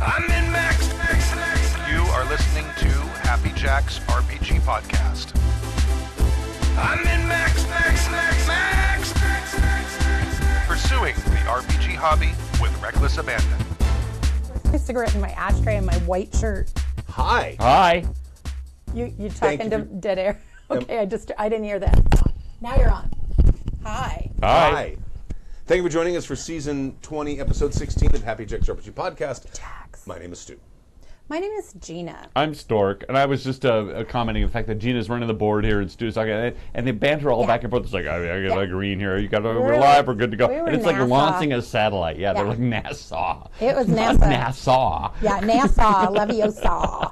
I'm in Max. You are listening to Happy Jack's RPG Podcast. I'm in Max. Pursuing the RPG hobby with reckless abandon. My cigarette in my ashtray and my white shirt. Hi. Hi. You talking to dead air? Okay, I didn't hear that. Now you're on. Hi. Hi. Thank you for joining us for season 20, episode 16 of Happy Jack's RPG Podcast. Jax. My name is Stu. My name is Gina. I'm Stork, and I was just commenting on the fact that Gina's running the board here and Stu's talking, and they banter all back and forth. It's like, I got a green here. You got we're live. We're good to go. And it's like NASA. launching a satellite. Yeah, they're like NASA. It was Not NASA. NASA. Yeah, NASA,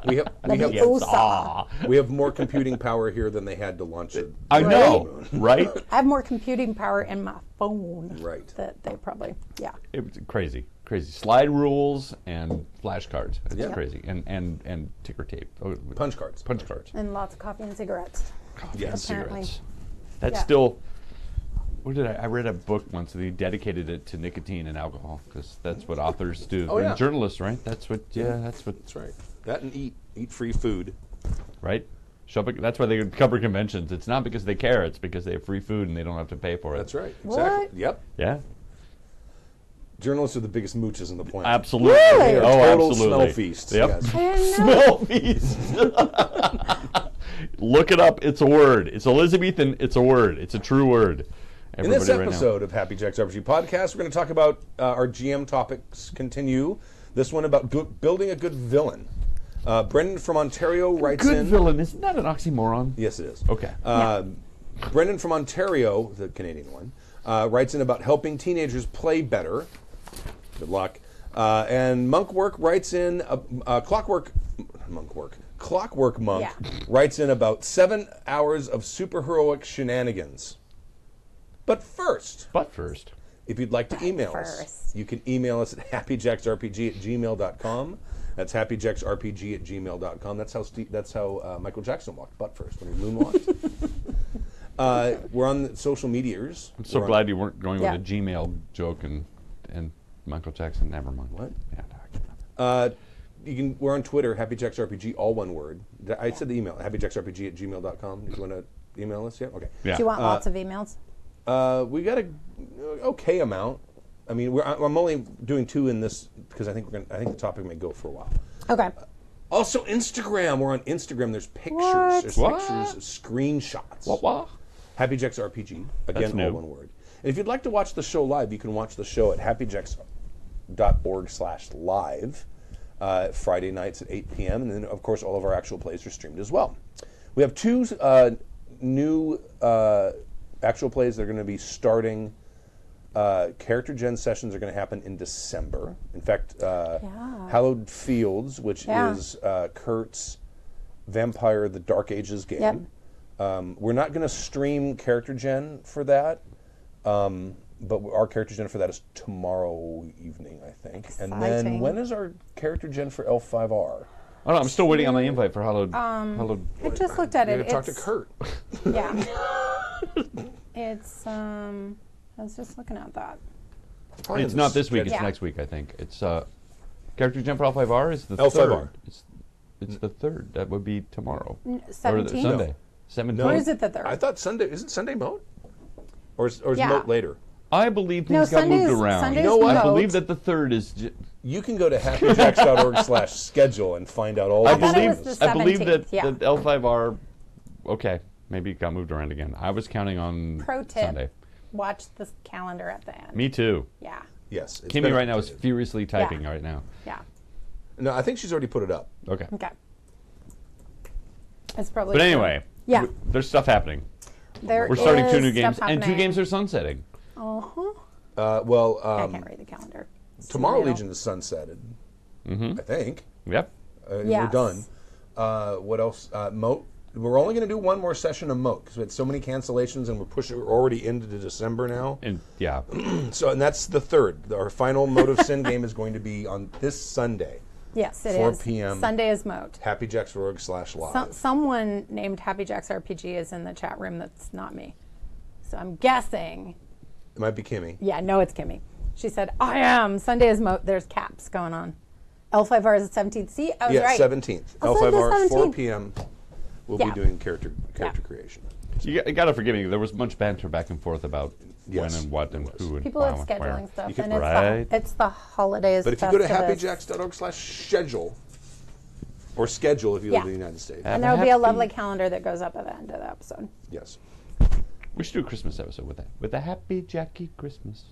Leviosa. We have more computing power here than they had to launch it. I know, right? I have more computing power in my phone. Right. That they probably, It was crazy. Slide rules and flashcards. It's Yeah. crazy. And ticker tape. Punch cards. Punch cards. And lots of coffee and cigarettes. Coffee and Apparently. cigarettes. That's still... What did I read a book once that he dedicated it to nicotine and alcohol because that's what authors do. Oh, yeah. And journalists, right? That's what. That's right. That and eat free food. Right. That's why they cover conventions. It's not because they care. It's because they have free food and they don't have to pay for it. That's right. What? Exactly. Yep. Yeah. Journalists are the biggest mooches in the planet. Absolutely. Really? They are Oh, total absolutely. smell feasts. Yep. Yes. I didn't know. Smell feast. Look it up. It's a word. It's Elizabethan. It's a word. It's a true word. In this Everybody right episode of Happy Jack's RPG Podcast, we're going to talk about our GM topics continue. This one about building a good villain. Brendan from Ontario writes Good in... villain. Isn't that an oxymoron? Yes, it is. Okay. Brendan from Ontario, the Canadian one, writes in about helping teenagers play better. Good luck. And Monkwork writes in... Clockwork Monk writes in about 7 hours of superheroic shenanigans. But first, if you'd like to email us, you can email us at happyjacksrpg@gmail.com. That's happyjacksrpg@gmail.com. That's how Michael Jackson walked butt first when he moonwalked. We're on the social medias. I'm so glad you weren't going with a Gmail joke and Michael Jackson. Never mind. What? Yeah. We're on Twitter, happyjacksrpg, all one word. I said the email, happyjacksrpg@gmail.com. If you want to email us, okay. Yeah. Do you want lots of emails? We got a okay amount. I mean, I'm only doing 2 in this because I think the topic may go for a while. Okay. Also, Instagram. We're on Instagram. There's pictures. What? There's What? pictures, screenshots. What? Happy Jack's RPG. Again, That's all new. one word. And if you'd like to watch the show live, you can watch the show at happyjacks.org/live Friday nights at 8 p.m. And then, of course, all of our actual plays are streamed as well. We have 2 new actual plays that are going to be starting. Character gen sessions are going to happen in December. In fact, Hallowed Fields, which is Kurt's Vampire the Dark Ages game. We're not going to stream character gen for that, but our character gen for that is tomorrow evening, I think. Exciting. And then when is our character gen for L5R? Oh, no, I'm still waiting on my invite for Hallowed. I just looked at You it. got to talk to Kurt. Yeah. It's, I was just looking at that. It's not this week. It's Yeah. next week, I think. It's Character Jump for L5R is the L5R. 3rd. It's the 3rd. That would be tomorrow. 17th? Or Sunday. 17th. Or is it the 3rd? I thought Sunday, isn't Sunday Moat? Or is Yeah. Moat later? I believe No, things got moved Sunday's- around. Sunday's You know what? I Moat. believe that the 3rd is... You can go to happyjacks.org/schedule and find out all I the thought it things. was the I believe that 17th, yeah. the L5R... Okay, maybe it got moved around again. I was counting on Pro tip. Sunday. Watch the calendar at the end. Me too. Yeah. Yes. it's Kimmy been right now is updated. furiously typing right now. Yeah. No, I think she's already put it up. Okay. Okay. It's probably. But anyway, Yeah. there's stuff happening. There We're starting 2 new is games, stuff and 2 happening. games are sunsetting. Uh-huh. I I can't read the calendar. It's Tomorrow tomato. Legion is sunsetted. I think. Yep. We're Yes. done. What else? Moat. We're only going to do one more session of Moat because we had so many cancellations and we're already into December now. And yeah. And that's the 3rd. Our final Moat of Sin game is going to be on this Sunday. Yes, it is. 4 p.m. Sunday is Moat. happyjacks.org/live. Someone named Happy Jack's RPG is in the chat room. That's not me. So I'm guessing. It might be Kimmy. Yeah, no, it's Kimmy. She said, I am. Sunday is Moat. There's caps going on. L5R is the 17th. See, I was right. 17th. I said the L5R, 4 17th. p.m. We'll Yeah. be doing character creation. You got to forgive me. There was much banter back and forth about Yes, when and what and there was. who and People why have and where. scheduling stuff, You can- and Right. it's the holidays. But if you go to Festivus. happyjacks.org/schedule, or schedule if you live in the United States. And there will be a lovely calendar that goes up at the end of the episode. Yes. We should do a Christmas episode with that. With a Happy Jackie Christmas.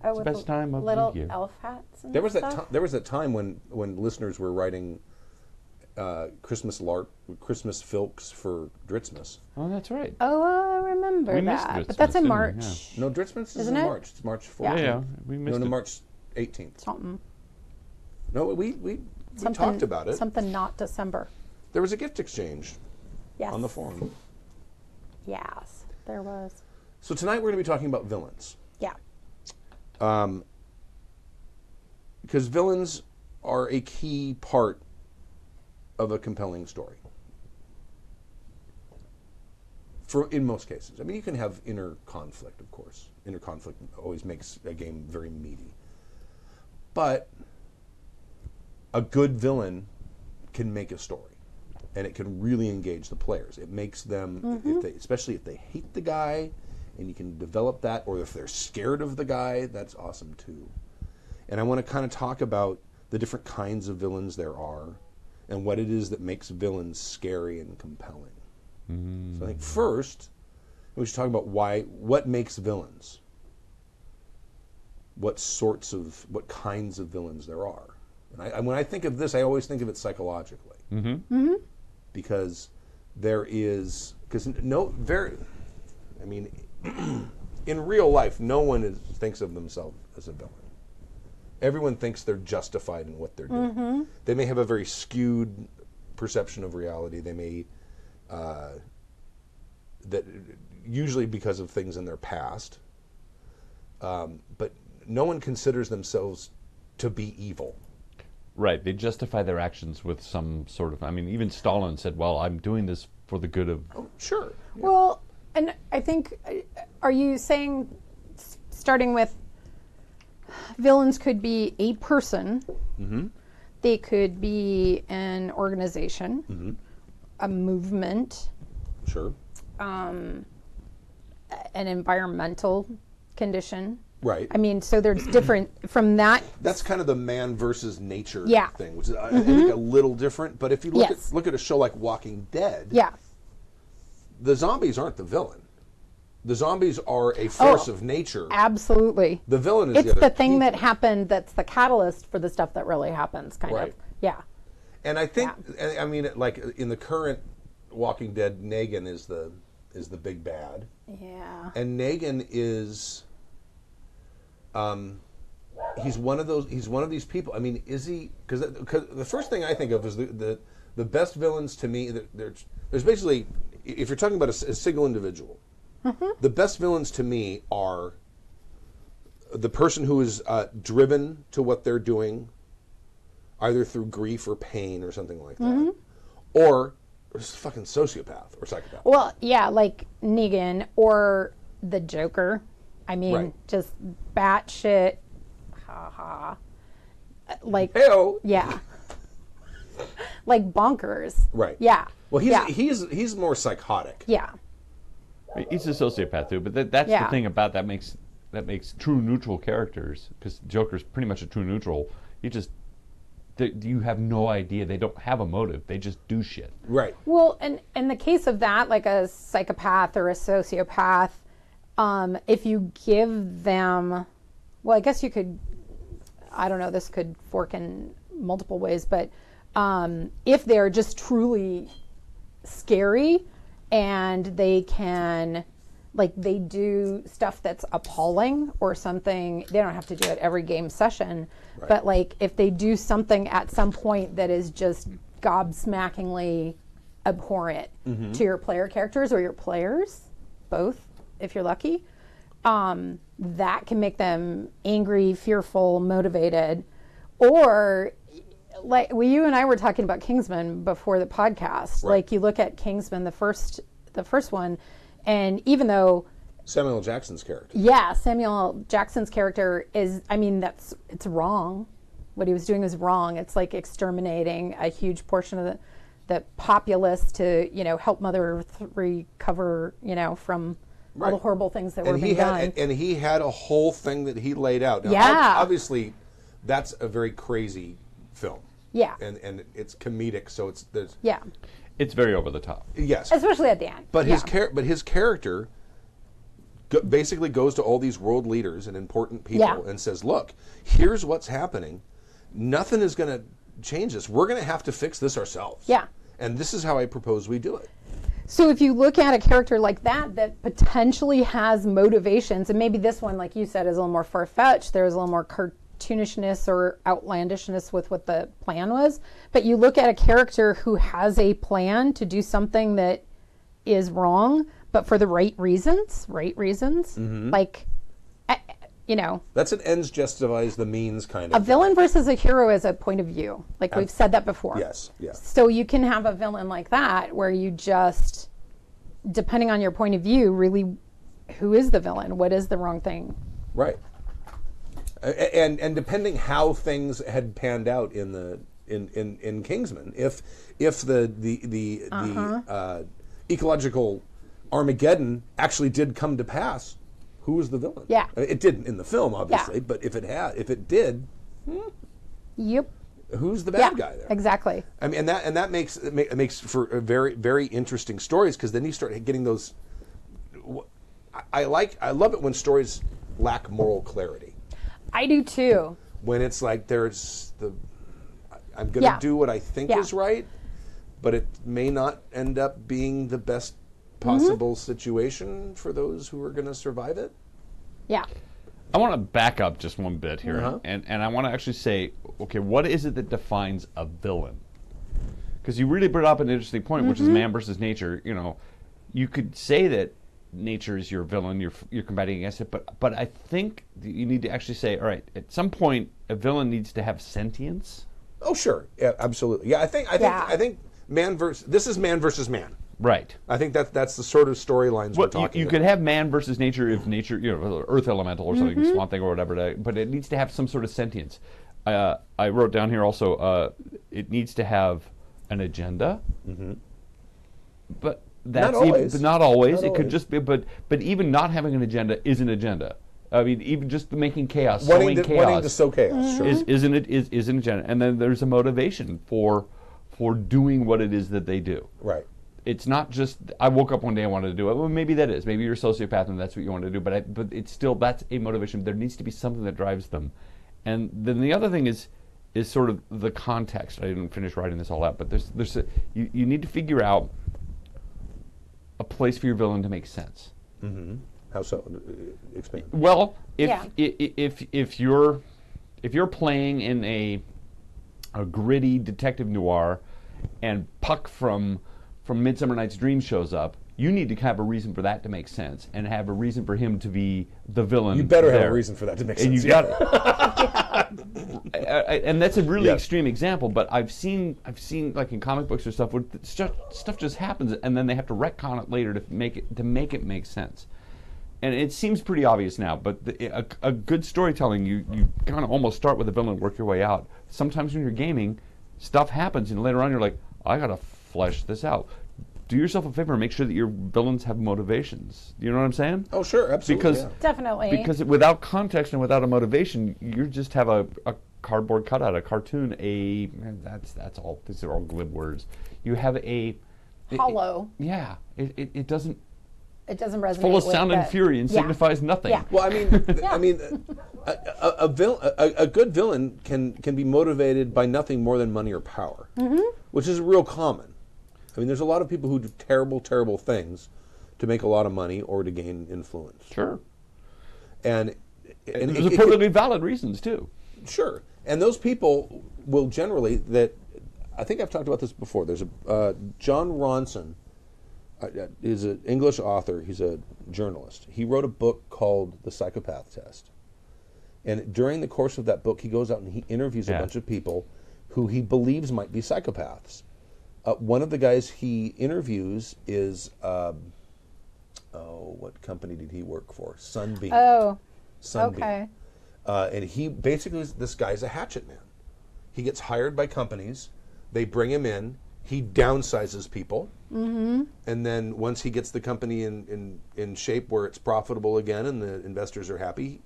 Oh, the best time of the little year. elf hats and There was stuff. there was that time when listeners were writing Christmas filks for Dritzmas. Oh, that's right. Oh, I remember We missed that. Dritzmas, But that's in didn't we? March. No, Dritzmas is Isn't in it? March. It's March 4th. Yeah. Yeah, we missed No, it. March 18th. Something. No, we talked about it. Something not December. There was a gift exchange Yes. on the forum. Yes, there was. So tonight we're going to be talking about villains. Yeah. Because villains are a key part of a compelling story. In most cases. I mean, you can have inner conflict, of course. Inner conflict always makes a game very meaty. But a good villain can make a story. And it can really engage the players. It makes them, especially if they hate the guy, and you can develop that, or if they're scared of the guy, that's awesome too. And I want to kind of talk about the different kinds of villains there are, and what it is that makes villains scary and compelling. So I think first, we should talk about what makes villains. What kinds of villains there are. And when I think of this, I always think of it psychologically. Because in real life, no one thinks of themselves as a villain. Everyone thinks they're justified in what they're doing. They may have a very skewed perception of reality. They may, that usually because of things in their past. But no one considers themselves to be evil. Right. They justify their actions with some sort of... I mean, even Stalin said, well, I'm doing this for the good of... Oh, sure. Yeah. Well, and I think, are you saying, starting with, villains could be a person, they could be an organization, a movement, Sure. an environmental condition. Right. I mean, so there's different from that. That's kind of the man versus nature Yeah. thing, which is I think a little different. But if you look Yes. look at a show like Walking Dead, Yeah. the zombies aren't the villain. The zombies are a force of nature. Absolutely. The villain is It's the other the thing that people. happened that's the catalyst for the stuff that really happens, kind Right. of. Yeah. And I think, I mean, like in the current Walking Dead, Negan is the big bad, Yeah. and Negan is, he's one of these people. I mean, is he? Because the first thing I think of is the best villains to me. There's basically, if you're talking about a single individual, the best villains to me are the person who is driven to what they're doing, either through grief or pain or something like that, or just a fucking sociopath or psychopath. Well, yeah, like Negan or the Joker. I mean, Right. just batshit, like, Heyo. yeah, like bonkers. Right. Yeah. Well, yeah. he's more psychotic. Yeah. He's a sociopath too, but that's Yeah. the thing about that makes true neutral characters, because Joker's pretty much a true neutral. You have no idea. They don't have a motive. They just do shit. Right. Well, and in the case of that, like a psychopath or a sociopath, if you give them, well, I guess you could, I don't know, this could fork in multiple ways, but if they're just truly scary and they can, like, they do stuff that's appalling or something, they don't have to do it every game session, but like if they do something at some point that is just gobsmackingly abhorrent to your player characters or your players, both, if you're lucky, that can make them angry, fearful, motivated. Or like you and I were talking about Kingsman before the podcast. Like you look at Kingsman, the first one, and even though Samuel Jackson's character. yeah, Samuel Jackson's character is, I mean, it's wrong. What he was doing was wrong. It's like exterminating a huge portion of the populace to, help Mother Earth recover, from all the horrible things that were being done. And he had a whole thing that he laid out. Now, Yeah. obviously, that's a very crazy film. Yeah. And it's comedic, so there's Yeah. It's very over the top. yes. Especially at the end. But yeah. his character basically goes to all these world leaders and important people Yeah. and says, "Look, here's what's happening. Nothing is going to change this. We're going to have to fix this ourselves. Yeah. And this is how I propose we do it." So if you look at a character like that potentially has motivations, and maybe this one, like you said, is a little more far-fetched, there's a little more cartoonishness or outlandishness with what the plan was, but you look at a character who has a plan to do something that is wrong, but for the right reasons, Mm-hmm. like, That's an ends justifies the means kind a of villain versus a hero is a point of view. Like we've said that before. Yes. So you can have a villain like that where you just, depending on your point of view, really, who is the villain? What is the wrong thing? Right. And depending how things had panned out in Kingsman, if the ecological Armageddon actually did come to pass, who was the villain? Yeah. It didn't in the film, obviously, but if it did, Yep. who's the bad guy there? Exactly. I mean, and that makes for a very, very interesting stories, because then you start getting those. I love it when stories lack moral clarity. I do too. When it's like I'm going to do what I think is right, but it may not end up being the best possible situation for those who are going to survive it. Yeah. I want to back up just one bit here, and I want to actually say, okay, what is it that defines a villain? Because you really brought up an interesting point, which is man versus nature. You could say that nature is your villain, you're combating against it, but I think you need to actually say, all right, at some point, a villain needs to have sentience. Oh, sure, yeah, absolutely, yeah. I think this is man versus man. Right. I think that's the sort of storylines we're talking you about. could have man versus nature if nature, earth elemental or something, swamp thing or whatever, but it needs to have some sort of sentience. I wrote down here also, it needs to have an agenda, but that's not always. But not always. Not it could always. just be, but even not having an agenda is an agenda. I mean, even just making chaos, wanting sowing to chaos sow chaos, sure. is an agenda, and then there's a motivation for doing what it is that they do. Right. It's not just I woke up one day and wanted to do it. Well, maybe that is. Maybe you're a sociopath and that's what you want to do. But it's still, that's a motivation. There needs to be something that drives them. And then the other thing is sort of the context. I didn't finish writing this all out, but you need to figure out a place for your villain to make sense. Mm-hmm. How so? Expand. Well, if you're playing in a gritty detective noir, and Puck from Midsummer Night's Dream shows up, you need to have a reason for that to make sense, and have a reason for him to be the villain. You better have a reason for that to make sense. And you got it. And that's a really extreme example, but I've seen like in comic books or stuff where stuff just happens, and then they have to retcon it later to make it make sense. And it seems pretty obvious now, but a good storytelling, you kind of almost start with a villain and work your way out. Sometimes when you're gaming, stuff happens, and later on you're like, I gotta flesh this out. Do yourself a favor and make sure that your villains have motivations. You know what I'm saying? Oh, sure, absolutely. Definitely. Because without context and without a motivation, you just have a cardboard cutout, a cartoon, that's all. These are all glib words. You have hollow. It doesn't. It doesn't resonate. Full of with sound and fury and signifies nothing. Yeah. Well, I mean, a good villain can be motivated by nothing more than money or power, which is real common. I mean, there's a lot of people who do terrible, terrible things to make a lot of money or to gain influence. Sure. And there's perfectly valid reasons too. Sure. And those people will generally I think I've talked about this before. There's John Ronson. Is an English author. He's a journalist. He wrote a book called The Psychopath Test. And during the course of that book, he goes out and he interviews a bunch of people who he believes might be psychopaths. One of the guys he interviews is, what company did he work for? Sunbeam. Oh, Sunbeam. okay. And he basically, this guy's a hatchet man. he gets hired by companies. They bring him in. He downsizes people. And then once he gets the company in shape where it's profitable again and the investors are happy,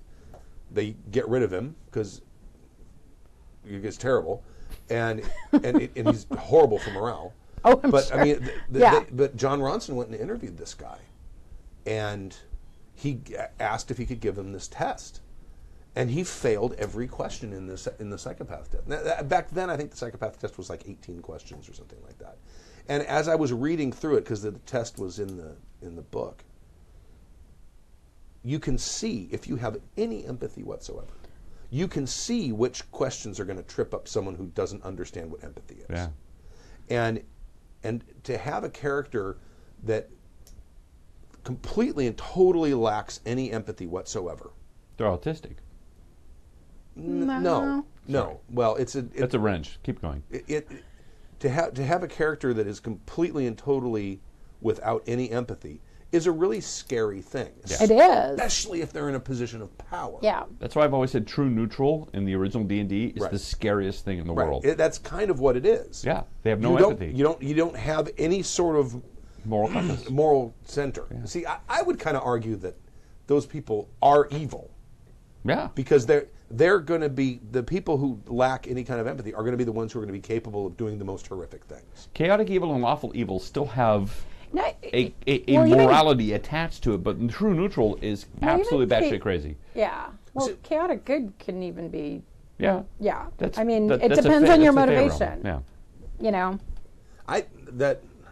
they get rid of him because he gets terrible. And he's horrible for morale. Oh, I'm but sure. I mean, Yeah. but John Ronson went and interviewed this guy, and he asked if he could give him this test, and he failed every question in the psychopath test. Now, back then, I think the psychopath test was like 18 questions or something like that. And as I was reading through it, because the test was in the book, you can see if you have any empathy whatsoever. You can see which questions are going to trip up someone who doesn't understand what empathy is. Yeah. And to have a character that completely and totally lacks any empathy whatsoever. They're autistic. No. Well, it's a wrench. Keep going. To have a character that is completely and totally without any empathy is a really scary thing. Yeah. It is. Especially if they're in a position of power. Yeah. That's why I've always said true neutral in the original D&D is Right. the scariest thing in the Right. world. That's kind of what it is. Yeah, they have no You don't- empathy. You don't have any sort of Moral compass. moral center. See, I would kind of argue that those people are evil Yeah. because they're going to be the people who lack any kind of empathy are going to be the ones who are going to be capable of doing the most horrific things. Chaotic evil and lawful evil still have No, a well, even- morality attached to it, but true neutral is Well, even absolutely cha- batshit crazy. Yeah. Well, So- chaotic good can even be. Yeah. Yeah. That's, I mean, that- it that's a depends fa- on your that's a fair motivation. realm. You know.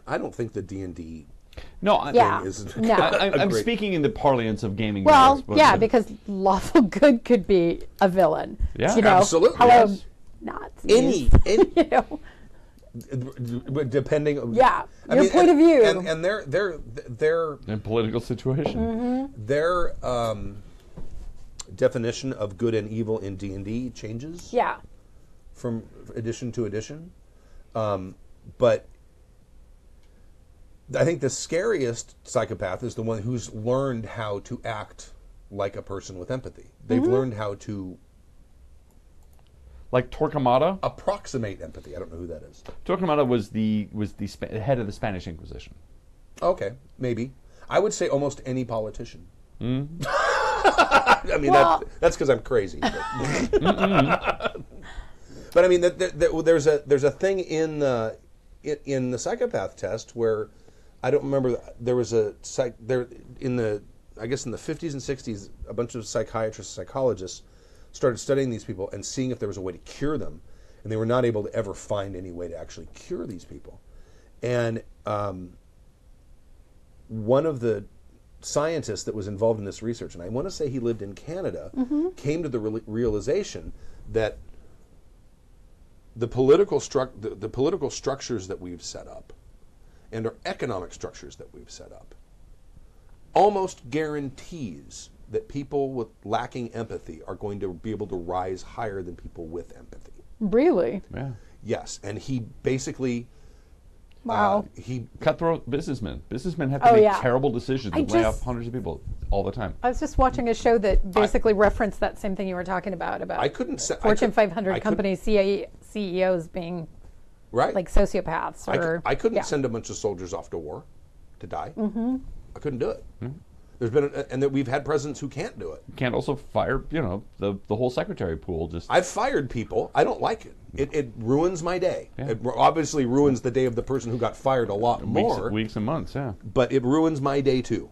I don't think the D&D No, Yeah. is No. I'm great- speaking in the parlance of gaming. Well, universe, but- yeah, because lawful good could be a villain. Yeah. You know? Absolutely, Hello, yes. Nazis. any You know. depending on Yeah, your point of view. and their in political situation. their definition of good and evil in D&D changes Yeah. from edition to edition, but I think the scariest psychopath is the one who's learned how to act like a person with empathy. They've learned how to Like Torquemada. approximate empathy. I don't know who that is. Torquemada was the head of the Spanish Inquisition. Okay, maybe. I would say almost any politician. I mean, Well- that's because I'm crazy. But, but I mean, there's a thing in the psychopath test where I don't remember. There was I guess in the 50s and 60s, a bunch of psychiatrists, psychologists started studying these people and seeing if there was a way to cure them, and they were not able to ever find any way to actually cure these people. And one of the scientists that was involved in this research, and I want to say he lived in Canada, came to the realization that the political structures that we've set up and our economic structures that we've set up almost guarantees that people with lacking empathy are going to be able to rise higher than people with empathy. Really? Yeah. Yes, and he basically Wow. he Cutthroat businessmen. Businessmen have to Oh, make yeah. terrible decisions I and lay just- off hundreds of people all the time. I was just watching a show that basically referenced that same thing you were talking about I couldn't say Fortune I 500 couldn't- companies CEOs being right like sociopaths or I couldn't yeah. send a bunch of soldiers off to war to die. I couldn't do it. There's been and that we've had presidents who can't do it. You can't also fire, the whole secretary pool. Just I've fired people. I don't like it. It ruins my day. Yeah. It obviously ruins the day of the person who got fired a lot more. weeks and months. Yeah. But it ruins my day too.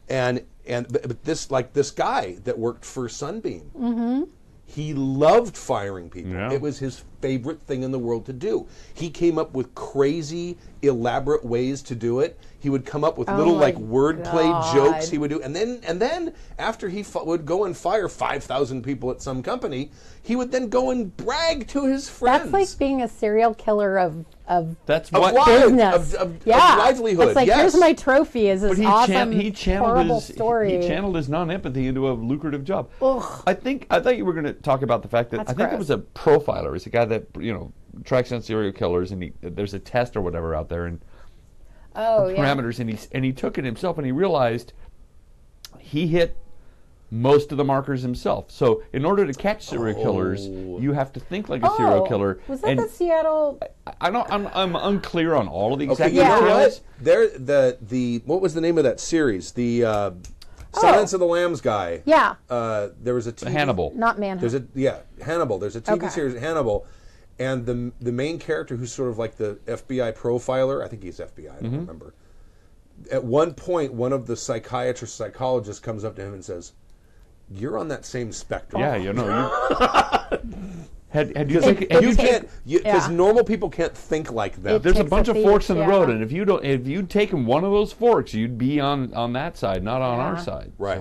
But this guy that worked for Sunbeam, he loved firing people. Yeah. It was his favorite thing in the world to do. He came up with crazy, elaborate ways to do it. He would come up with little my wordplay God. jokes he would do, and then after he would go and fire 5,000 people at some company, he would then go and brag to his friends. That's like being a serial killer of That's Of what. life. business. of yeah. livelihood, It's like, yes. here's my trophy. Is this But awesome, he channeled horrible his story? he channeled his non-empathy into a lucrative job. Ugh. I thought you were going to talk about the fact that That's I think there gross. was a profiler. It's a guy that tracks down serial killers, and there's a test or whatever out there and Oh yeah. parameters, and he took it himself, and he realized he hit most of the markers himself. So in order to catch serial killers, you have to think like a serial killer. Was that the Seattle? I'm unclear on all of the Okay, exact you know details. what? The what was the name of that series? The Silence of the Lambs guy. Yeah. There was a TV, Hannibal. Not Manhunt. Hannibal. There's a TV series, Hannibal, and the main character, who's sort of like the FBI profiler. I think he's FBI. I don't remember. At one point, one of the psychologists comes up to him and says, "You're on that same spectrum." Yeah, you had you because normal people can't think like that. There's a takes bunch a of forks in the thief, road, yeah. and if you'd taken one of those forks, you'd be on that side, not on our side. Right.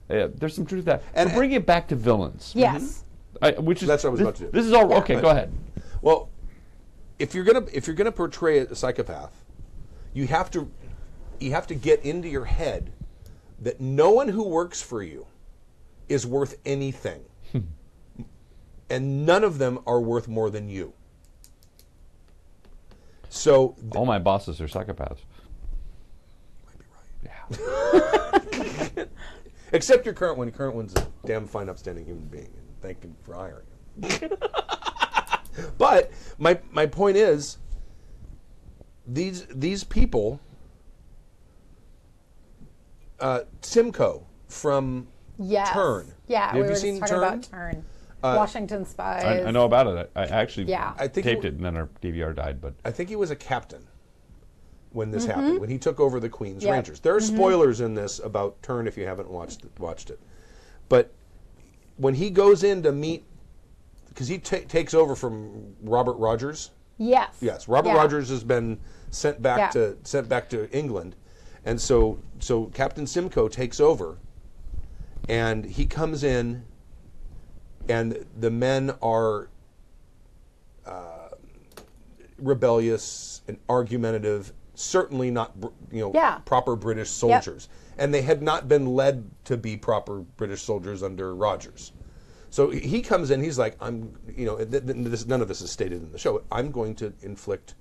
So, there's some truth to that. And So bring it back to villains. Yes. Which is That's what I was about to do. This is all okay. Go ahead. Well, if you're gonna portray a psychopath, you have to get into your head that no one who works for you is worth anything. And none of them are worth more than you. So All my bosses are psychopaths. might be right. Yeah. Except your current one. Your current one's a damn fine, upstanding human being, and thank you for hiring him. But my point is, these people, Simcoe from Yes. Turn. Yeah, Have we you were just seen talking Turn? about Turn. Washington Spies. I know about it. I actually I think taped it, and then our DVR died. But I think he was a captain when this happened, when he took over the Queen's Yep. Rangers. There are spoilers in this about Turn if you haven't watched it. But when he goes in to meet, because he takes over from Robert Rogers. Yes. Yes, Robert Rogers has been sent back to England, and so Captain Simcoe takes over, and he comes in, and the men are rebellious and argumentative, certainly not proper British soldiers, and they had not been led to be proper British soldiers under Rogers. So he comes in, he's like, none of this is stated in the show, I'm going to inflict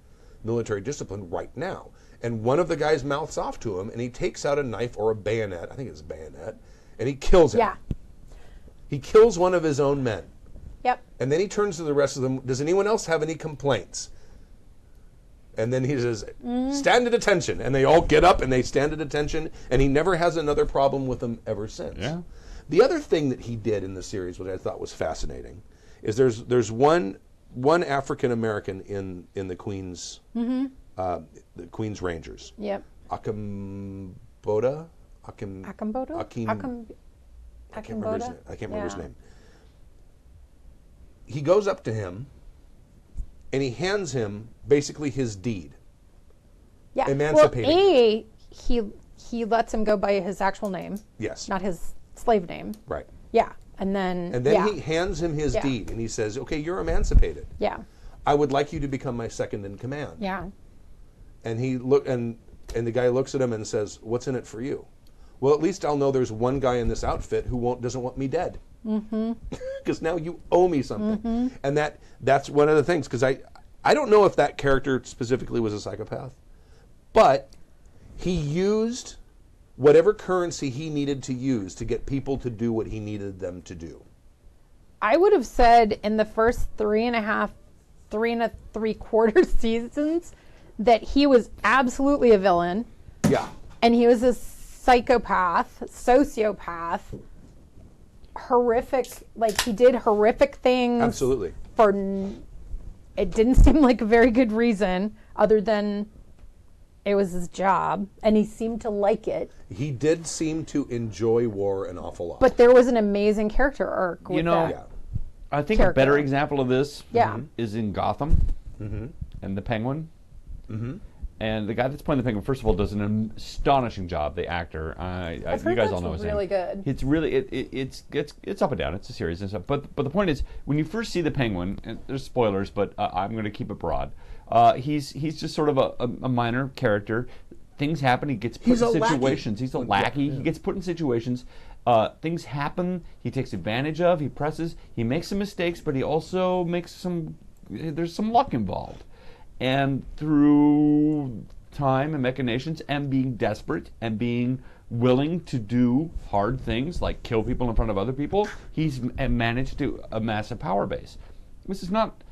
military discipline right now. And one of the guys mouths off to him, and he takes out a knife or a bayonet, I think it's a bayonet, and he kills him. Yeah. He kills one of his own men. Yep. And then he turns to the rest of them, does anyone else have any complaints? And then he says, stand at attention. And they all get up and they stand at attention, and he never has another problem with them ever since. Yeah. The other thing that he did in the series, which I thought was fascinating, is there's one African American in the Queen's the Queen's Rangers. Yep. Akamboda? Akamboda? I can't remember his name. He goes up to him and he hands him basically his deed. Yeah. Emancipating. Well, he lets him go by his actual name. Yes. Not his slave name. Right. Yeah. And then he hands him his deed and he says, okay, you're emancipated. Yeah. I would like you to become my second in command. Yeah. And and the guy looks at him and says, what's in it for you? Well, at least I'll know there's one guy in this outfit who doesn't want me dead. Because now you owe me something. And that's one of the things, because I don't know if that character specifically was a psychopath, but he used whatever currency he needed to use to get people to do what he needed them to do. I would have said in the first 3 3/4 seasons that he was absolutely a villain. Yeah. And he was a psychopath, sociopath, horrific, like he did horrific things. Absolutely. It didn't seem like a very good reason other than it was his job, and he seemed to like it. He did seem to enjoy war an awful lot. But there was an amazing character arc with that. Yeah. I think a better example of this is in Gotham and the Penguin. And the guy that's playing the Penguin, first of all, does an astonishing job. The actor, I've you heard guys that's all know his name. really good. It's really it's up and down. It's a series and stuff. But the point is, when you first see the Penguin, and there's spoilers, but I'm going to keep it broad. He's just sort of a minor character. Things happen. He gets put in situations. He's a lackey. He gets put in situations. Things happen. He takes advantage of. He presses. He makes some mistakes, but he also makes there's some luck involved. And through time and machinations and being desperate and being willing to do hard things like kill people in front of other people, he's managed to amass a power base. This is not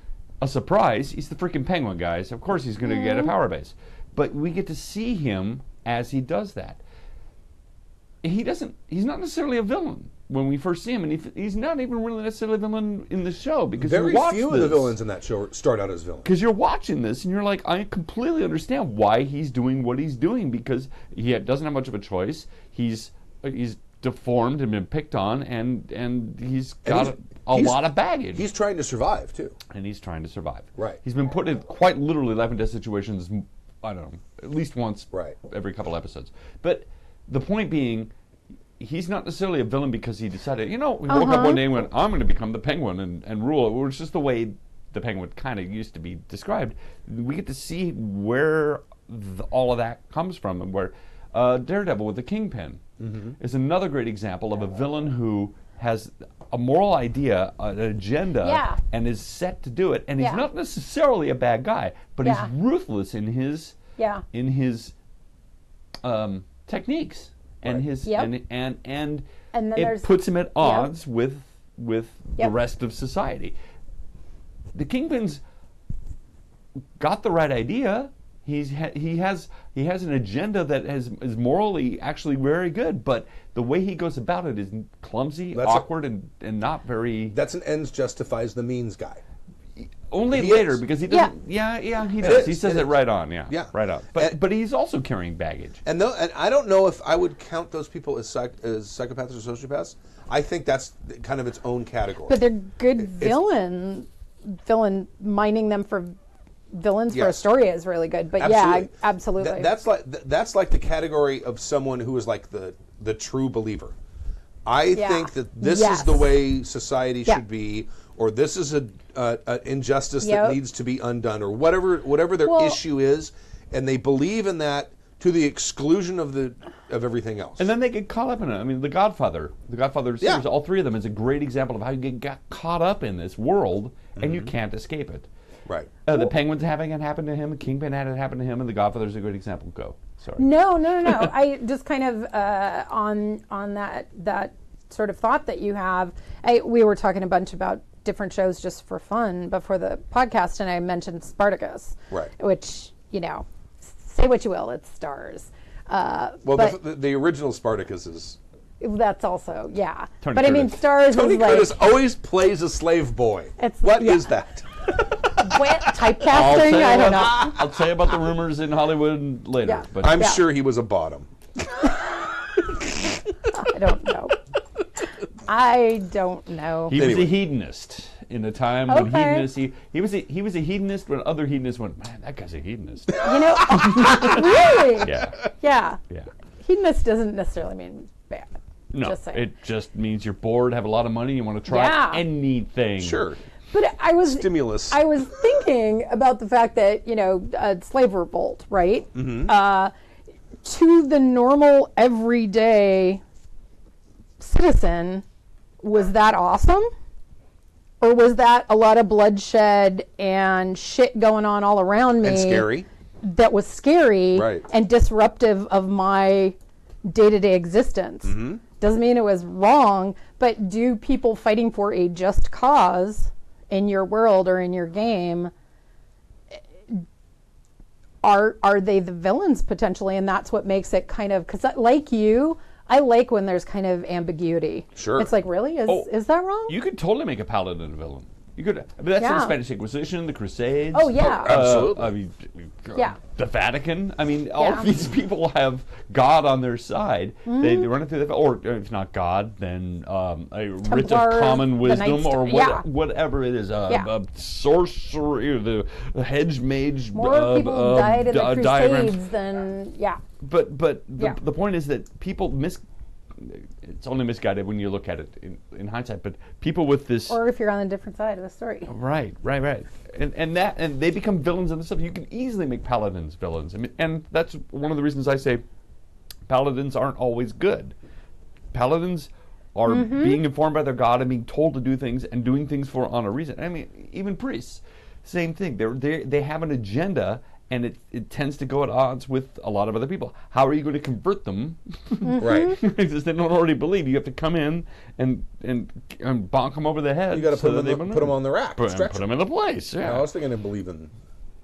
a surprise. He's the freaking Penguin, guys. Of course he's going to get a power base. But we get to see him as he does that. He's not necessarily a villain when we first see him, and he's not even really necessarily a villain in the show, because Very you watch few of the villains in that show start out as villains. Because you're watching this and you're like, I completely understand why he's doing what he's doing, because he doesn't have much of a choice. He's deformed and been picked on, and he's got a lot of baggage. He's trying to survive too. And he's trying to survive. Right. He's been put in quite literally life and death situations, I don't know, at least once every couple episodes. But the point being, he's not necessarily a villain because he decided, he woke up one day and went, I'm going to become the Penguin and rule it, which is just the way the Penguin kind of used to be described. We get to see where all of that comes from, and where Daredevil with the Kingpin is another great example of a villain who has a moral idea, an agenda, and is set to do it. And he's not necessarily a bad guy, but he's ruthless in his techniques. And his and then it puts him at odds with the rest of society. The Kingpin's got the right idea. He has an agenda that is morally actually very good, but the way he goes about it is clumsy, awkward, and not very. That's an ends justifies the means guy. Only later, because he doesn't. Yeah, he does. He says it right on. Yeah, right on. But he's also carrying baggage. And I don't know if I would count those people as psychopaths or sociopaths. I think that's kind of its own category. But they're good villain mining them for villains for a story is really good. But absolutely. That's like the category of someone who is like the true believer. I think that this is the way society should be, or this is an injustice that needs to be undone, or whatever their issue is, and they believe in that to the exclusion of everything else. And then they get caught up in it. I mean, The Godfather series, all three of them, is a great example of how you get caught up in this world and you can't escape it. Right. The Penguin's having it happen to him, the Kingpin had it happen to him, and The Godfather's a good example. Go. Sorry. No. I just kind of on that sort of thought that you have. We were talking a bunch about different shows just for fun before the podcast, and I mentioned Spartacus, which say what you will, it's Stars. The original Spartacus is. That's also Tony but Curtis. I mean, Stars. Tony is Curtis like, always plays a slave boy. What is that? Typecasting? I don't know. I'll tell you about the rumors in Hollywood later. Yeah. But I'm sure he was a bottom. I don't know. He was a hedonist in a time when hedonists. He was a hedonist when other hedonists went, man, that guy's a hedonist. Really? Yeah. Hedonist doesn't necessarily mean bad. No, just saying. it just means you're bored, have a lot of money, you want to try anything. Sure. But stimulus. I was thinking about the fact that slave revolt, right? To the normal everyday citizen, was that awesome, or was that a lot of bloodshed and shit going on all around me? And scary. That was scary and disruptive of my day-to-day existence. Doesn't mean it was wrong, but do people fighting for a just cause in your world or in your game, are they the villains potentially? And that's what makes it kind of, because like you, I like when there's kind of ambiguity. Sure. It's like, really? Is that wrong? You could totally make a paladin a villain. You could. I mean, that's in the Spanish Inquisition, the Crusades. Oh, yeah. Absolutely. I mean, the Vatican. I mean, all of these people have God on their side. They run it through or if not God, then a writ of common wisdom, or whatever it is. Sorcery, the hedge mage. More people died in the Crusades than But the point is that people it's only misguided when you look at it in hindsight, but people with this, or if you're on a different side of the story, right, and they become villains in the stuff. You can easily make paladins villains. I mean, and that's one of the reasons I say paladins aren't always good. Paladins are being informed by their god and being told to do things and doing things on a reason. I mean, even priests, same thing. They have an agenda, and it tends to go at odds with a lot of other people. How are you going to convert them? Right. Because they don't already believe. You have to come in and bonk them over the head. You got to so put them on the rack. Put them in the place. Yeah. I was thinking to believe in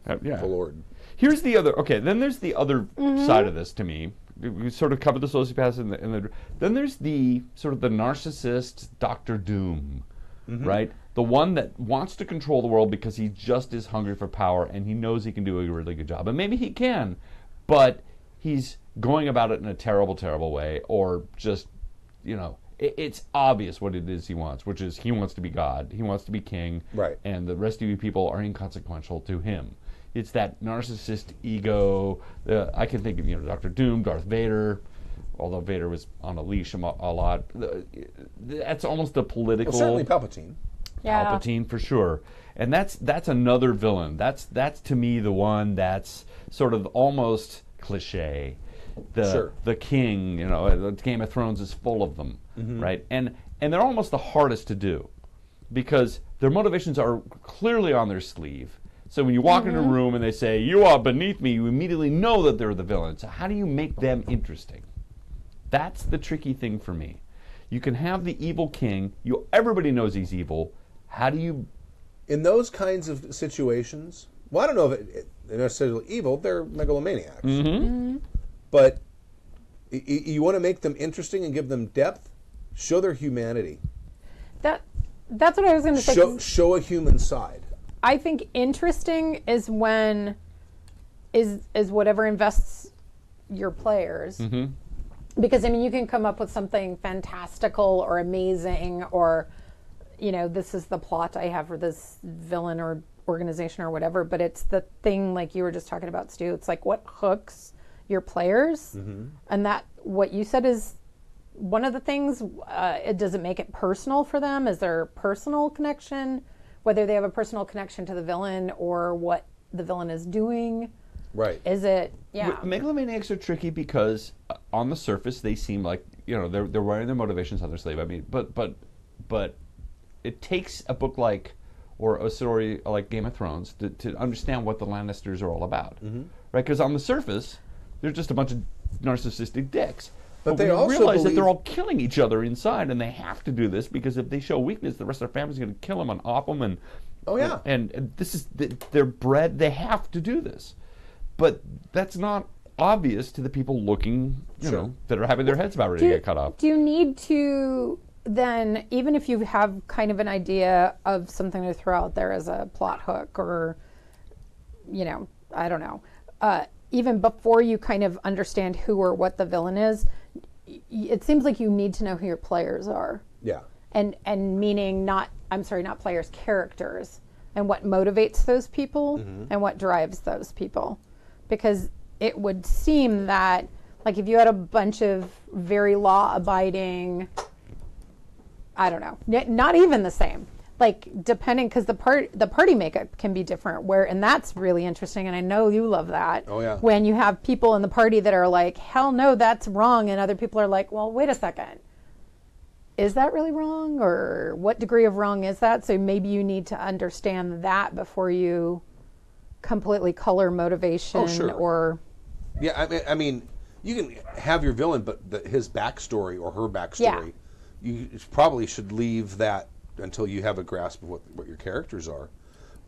the Lord. Here's the other. Okay, then there's the other side of this to me. We sort of covered the sociopaths then there's the sort of the narcissist Dr. Doom, right? The one that wants to control the world because he just is hungry for power and he knows he can do a really good job. And maybe he can, but he's going about it in a terrible, terrible way, or just, it's obvious what it is he wants, which is he wants to be God, he wants to be king, right? And the rest of you people are inconsequential to him. It's that narcissist ego. I can think of Dr. Doom, Darth Vader, although Vader was on a leash a lot. That's almost a political. Well, certainly Palpatine. Yeah. Palpatine for sure, and that's another villain. That's to me the one that's sort of almost cliche. The king, Game of Thrones is full of them, right? And they're almost the hardest to do because their motivations are clearly on their sleeve. So when you walk into a room and they say, "You are beneath me," you immediately know that they're the villain. So how do you make them interesting? That's the tricky thing for me. You can have the evil king. Everybody knows he's evil. How do you... In those kinds of situations, well, I don't know if they're necessarily evil. They're megalomaniacs. But you want to make them interesting and give them depth? Show their humanity. That's what I was going to say. Show a human side. I think interesting is when is whatever invests your players. Because you can come up with something fantastical or amazing, or this is the plot I have for this villain or organization or whatever, but it's the thing like you were just talking about, Stu. It's like what hooks your players, and that what you said is one of the things. It doesn't make it personal for them. Is there a personal connection, whether they have a personal connection to the villain or what the villain is doing? Right. Is it? Yeah. Megalomaniacs are tricky because on the surface they seem like they're wearing their motivations on their sleeve. But it takes a book like or a story like Game of Thrones to understand what the Lannisters are all about, right? Because on the surface they're just a bunch of narcissistic dicks. But they also realize that they're all killing each other inside, and they have to do this because if they show weakness, the rest of their family's going to kill them and off them. And this is their bread. They have to do this. But that's not obvious to the people looking, that are having their heads about ready to get cut off. Do you need to then, even if you have kind of an idea of something to throw out there as a plot hook or, I don't know, even before you kind of understand who or what the villain is, it seems like you need to know who your players are. Yeah. And meaning not players, characters, and what motivates those people and what drives those people. Because it would seem that, like, if you had a bunch of very law-abiding, I don't know, not even the same, like, depending, because the party makeup can be different, and that's really interesting, and I know you love that. Oh, yeah. When you have people in the party that are like, hell no, that's wrong, and other people are like, well, wait a second. Is that really wrong, or what degree of wrong is that? So maybe you need to understand that before you completely color motivation. Oh, sure. Or I mean you can have your villain, but his backstory or her backstory, you probably should leave that until you have a grasp of what your characters are.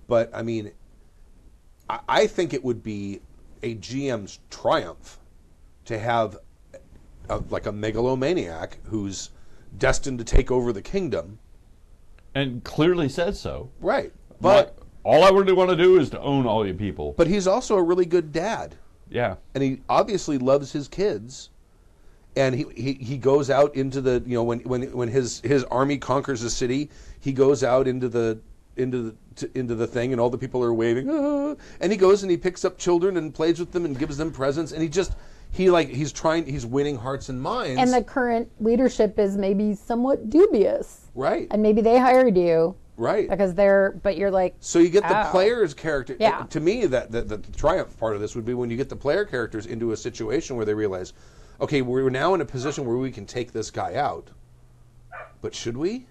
But I mean, I think it would be a GM's triumph to have like a megalomaniac who's destined to take over the kingdom, and clearly says so. Right, but all I really want to do is to own all you people. But he's also a really good dad. Yeah. And he obviously loves his kids. And he goes out into the, when his army conquers a city, he goes out into the thing and all the people are waving. Ah, and he goes and he picks up children and plays with them and gives them presents, and he's winning hearts and minds. And the current leadership is maybe somewhat dubious. Right. And maybe they hired you. Right. Because but you're like, so you get the player's character. Yeah. To me, the triumph part of this would be when you get the player characters into a situation where they realize, okay, we're now in a position where we can take this guy out, but should we?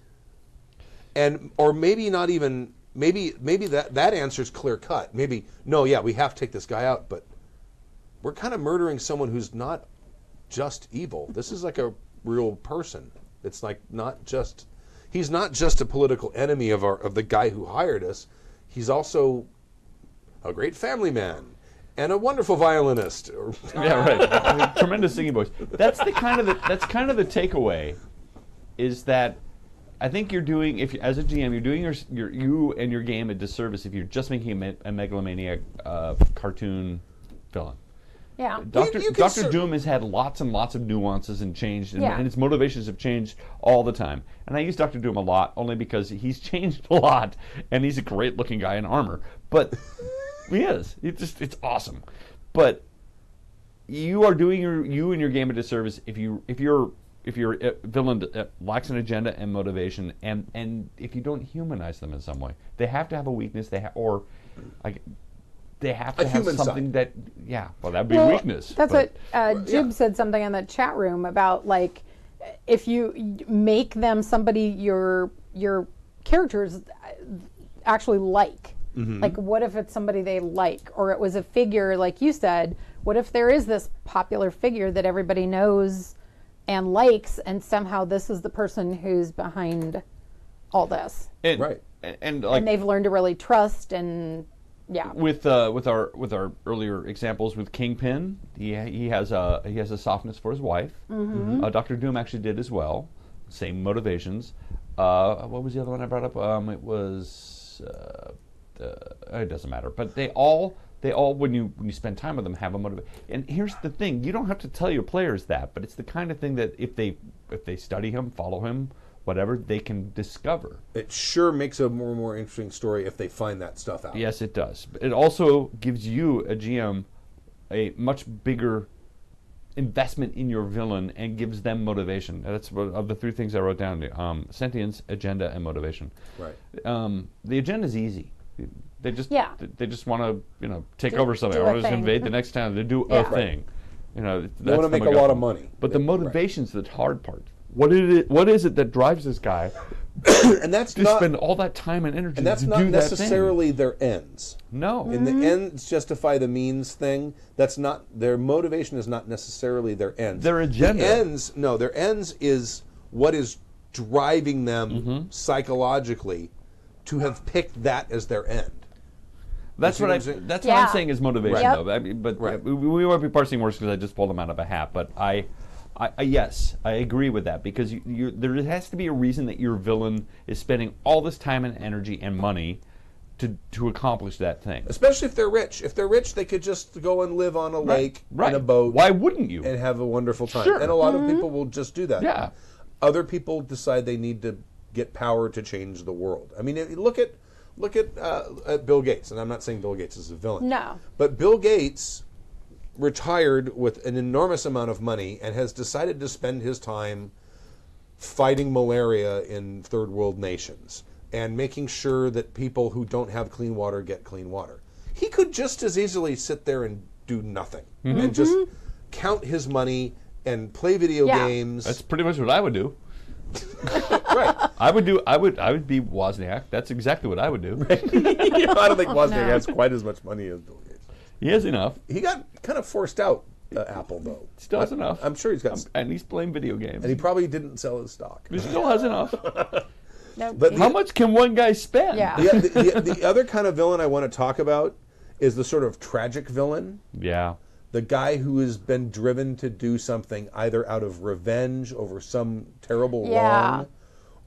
Or maybe not even maybe that answer's clear cut. Maybe no, yeah, we have to take this guy out, but we're kind of murdering someone who's not just evil. This is like a real person. It's like he's not just a political enemy of the guy who hired us. He's also a great family man and a wonderful violinist. Yeah, right. I mean, tremendous singing voice. That's kind of the takeaway, is that I think you're doing, as a GM, you're doing you and your game a disservice if you're just making a megalomaniac cartoon villain. Yeah. Doctor Doom has had lots and lots of nuances and changed, and its motivations have changed all the time. And I use Doctor Doom a lot only because he's changed a lot, and he's a great-looking guy in armor. But he is. It's awesome. But you are doing you and your game a disservice if you're a villain that lacks an agenda and motivation, and if you don't humanize them in some way. They have to have a weakness. They have to have something side. That'd be weakness. That's what Jib said something in the chat room about, like, if you make them somebody your characters actually like. Mm-hmm. Like, what if it's somebody they like? Or it was a figure, like you said, what if there is this popular figure that everybody knows and likes, and somehow this is the person who's behind all this? Right. And they've learned to really trust, and yeah. With our earlier examples with Kingpin, he has a softness for his wife. Mm-hmm. Doctor Doom actually did as well. Same motivations. What was the other one I brought up? It was it doesn't matter. But they all when you spend time with them have a motivation. And here's the thing: you don't have to tell your players that, but it's the kind of thing that if they study him, follow him, whatever, they can discover. It sure makes a more interesting story if they find that stuff out. Yes, it does. It also gives you, a GM, a much bigger investment in your villain and gives them motivation. That's of the three things I wrote down: sentience, agenda, and motivation. Right. The agenda is easy. They just want to take over something. Do Or a just thing. invade the next town. They do a thing. They want to make a lot of money. But the motivation's the hard part. What is it that drives this guy and that's to spend all that time and energy and that's to not do necessarily that thing? their ends. No. And the ends justify the means thing. That's not their motivation. Is not necessarily their ends. Their agenda. Their ends is what is driving them psychologically to have picked that as their end. That's what I'm saying is motivation, Right. though. I mean, but we won't be parsing words because I just pulled them out of a hat. But yes, I agree with that, because there has to be a reason that your villain is spending all this time and energy and money to accomplish that thing. Especially if they're rich. If they're rich, they could just go and live on a lake in a boat. Why wouldn't you? And have a wonderful time. Sure. And a lot of people will just do that. Yeah. Other people decide they need to get power to change the world. I mean, look at Bill Gates, and I'm not saying Bill Gates is a villain. No. But Bill Gates retired with an enormous amount of money and has decided to spend his time fighting malaria in third world nations and making sure that people who don't have clean water get clean water. He could just as easily sit there and do nothing and just count his money and play video games. That's pretty much what I would do. Right. I would be Wozniak. That's exactly what I would do. I don't think Wozniak has quite as much money as Bill Gates. He has enough. He got kind of forced out Apple, though. Still has enough. I'm sure he's got... And he's playing video games. And he probably didn't sell his stock. He still has enough. No, But How much can one guy spend? Yeah. the other kind of villain I want to talk about is the sort of tragic villain. Yeah. The guy who has been driven to do something either out of revenge over some terrible wrong,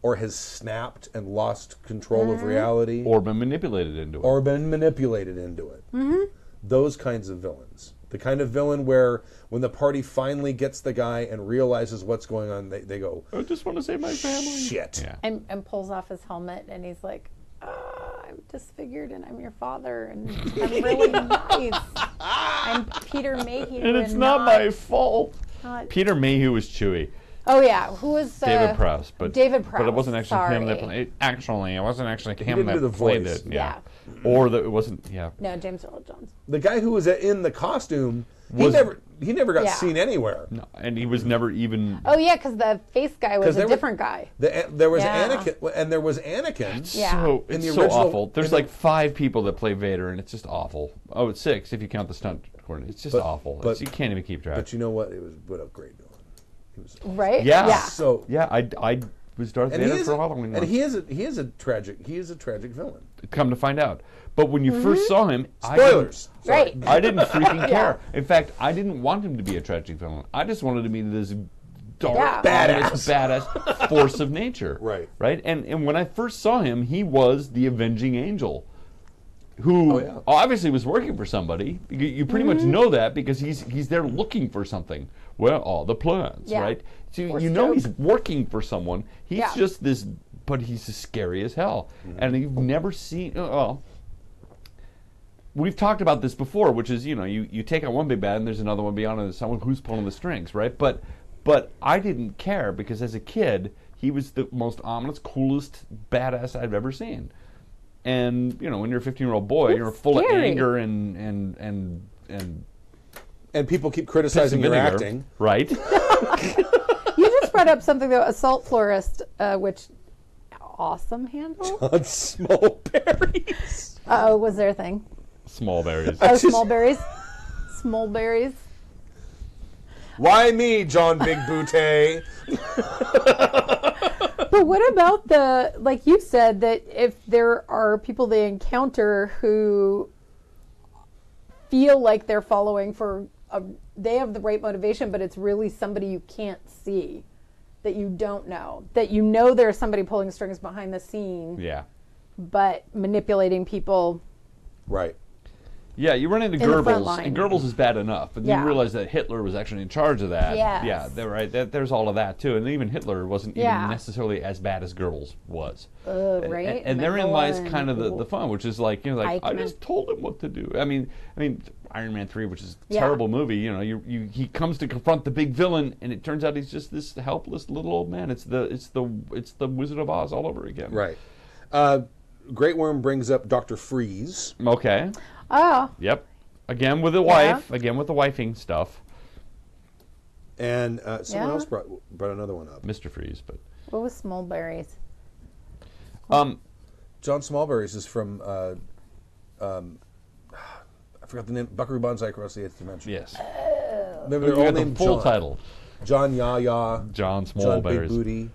or has snapped and lost control of reality, Or been manipulated into it. Mm-hmm. Those kinds of villains. The kind of villain where when the party finally gets the guy and realizes what's going on, they go, I just want to save my family. shit. Yeah. and pulls off his helmet, and he's like, I'm disfigured, and I'm your father, and I'm really nice. I'm Peter Mayhew. And it's not my fault. Peter Mayhew was Chewie. Oh, yeah. Who was... David Prowse. But David Prowse. But it wasn't actually him that sorry. played. Actually, it wasn't actually He him didn't do that the played voice. it. Yeah. or that it wasn't. Yeah, No, James Earl Jones. The guy who was in the costume, Was- he never got Yeah. seen anywhere. no, and he was never even. Oh yeah, because the face guy was a there different guy. There was Yeah. Anakin, and there was Anakin. Yeah. So In it's the so original- awful. There's in the- like 5 people that play Vader, and it's just awful. Oh, it's 6 if you count the stunt coordinator. It's just awful. but- You can't even keep track. But you know what? It was what a great villain. He was Right? Yeah. Yeah. so. Yeah, I was Darth And he Vader is, for Halloween. and once. he is a tragic villain. Come to find out, but when you Mm-hmm. first saw him, Spoilers. Sorry. Right. I didn't freaking care. In fact, I didn't want him to be a tragic villain. I just wanted him to be this dark, Yeah. badass force of nature. Right. Right. And when I first saw him, he was the avenging angel, who Oh, yeah. obviously was working for somebody. You pretty Mm-hmm. much know that because he's there looking for something. Where are the plans? Yeah. Right. So Force you know choke. he's working for someone. He's Yeah. just this, but he's as scary as hell. And you've never seen. Well, we've talked about this before, which is, you take out one big bad and there's another one beyond it, and someone who's pulling the strings, right? But I didn't care because as a kid, he was the most ominous, coolest badass I've ever seen. And when you're a 15-year-old boy, That's you're full of scary. anger and And people keep piss criticizing and your vinegar, acting. right? You just brought up something though, assault florist, which awesome handle. On small berries. Oh, was there a thing? Small berries. Oh, small berries. Small berries. Why me, John Big Booty? But what about like you said, that if there are people they encounter who feel like they're following they have the right motivation, but it's really somebody you can't see, that you don't know, that there's somebody pulling strings behind the scene, Yeah. but manipulating people. Right. Yeah, you run into In the front Goebbels, line. and Goebbels is bad enough, but then Yeah. you realize that Hitler was actually in charge of that. Yes. Yeah, right. There's all of that too, and even Hitler wasn't Yeah. even necessarily as bad as Goebbels was. Right? And therein lies Mengele kind of and the fun, which is like I Eichmann. just told him what to do. I mean, Iron Man 3, which is a Yeah. terrible movie. He comes to confront the big villain, and it turns out he's just this helpless little old man. It's the Wizard of Oz all over again. Right. Great Worm brings up Dr. Freeze. Okay. Oh, Yep. Again with the wife. Again with the wifing stuff. And someone Yeah. else brought another one up. Mr. Freeze, but. what was small berries? John Smallberries is from, I forgot the name, Buckaroo Banzai Across the Eighth Dimension. Yes. Remember, You they're all got the named full John. title. John Yaya, John John Big Smallberries. Booty,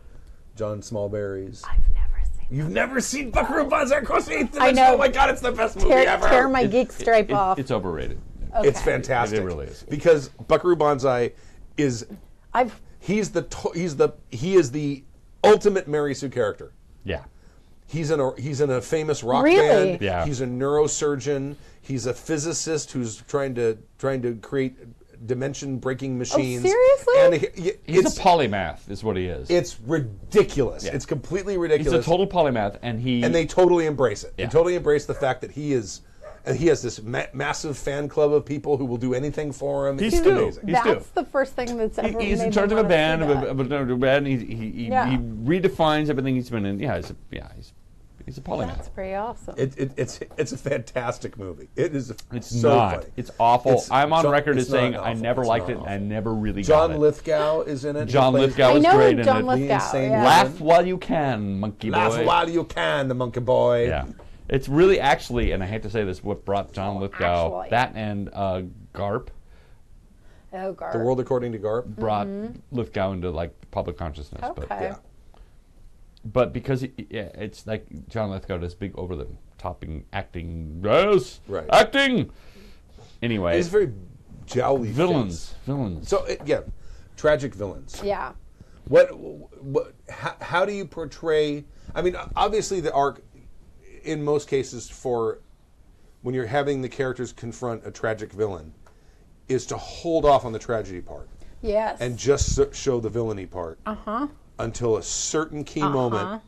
John Smallberries. I've never seen. You've never seen Buckaroo Banzai Across the Eighth I Dimension? know. Oh my God, it's the best movie ever. Tear my geek stripe off. It's overrated. It's Okay. fantastic. It really is. Because Buckaroo Banzai is I've he is the ultimate Mary Sue character. Yeah. He's in a famous rock Really? band. Yeah. He's a neurosurgeon. He's a physicist who's trying to create dimension-breaking machines. seriously? And He's it's a polymath, is what he is. it's ridiculous. Yeah. It's completely He's ridiculous. a total polymath, and they totally embrace it. Yeah. They totally embrace the fact that he is. And he has this massive fan club of people who will do anything for him. He's It's Stu. amazing. He's that's Stu. the first thing that's ever. He's in made charge me of a wanna band, see that. and he Yeah. redefines everything he's been in. He's a polymath. That's pretty awesome. It's a fantastic movie. It is. It's so not. funny. It's awful. It's- I'm on John- record as it's not saying I awful. never It's liked not it, and awful. I never really John got it. Lithgow is in it. He John plays Lithgow I was know great in John it. Lithgow. insane Yeah. Laugh while you can, monkey boy. Laugh while you can, the monkey boy. Yeah. It's really actually, and I hate to say this, what brought John Lithgow, actually. that and GARP, Oh, God. The World According to Garp. brought Lithgow into like public consciousness. But, Okay. Yeah. but because it's like John Lithgow does big over the topping acting. Yes, Right. acting. Anyway, He's very jowly. villains. face. So tragic villains. Yeah. How do you portray? I mean, obviously the arc, in most cases, for when you're having the characters confront a tragic villain, is to hold off on the tragedy part Yes. and just show the villainy part until a certain key moment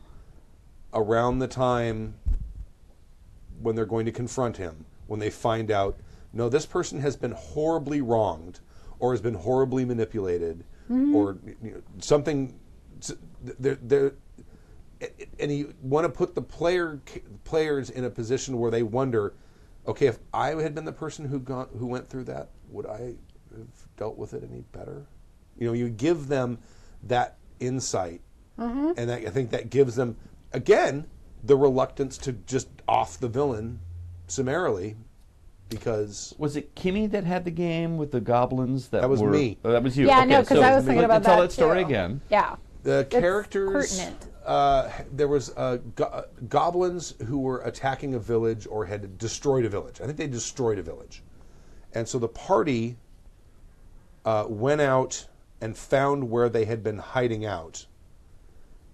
around the time when they're going to confront him, when they find out, no, this person has been horribly wronged or has been horribly manipulated or something. and you want to put the players in a position where they wonder, okay, if I had been the person who went through that, would I have dealt with it any better? You give them that insight, and I think that gives them, again, the reluctance to just off the villain summarily, because... Was it Kimmy that had the game with the goblins? That was me. Oh, that was you. Yeah, okay, no, because I was thinking about that, tell that story too. again. Yeah. The It's characters... pertinent. there was goblins who were attacking a village or had destroyed a village. I think they destroyed a village. And so the party went out and found where they had been hiding out.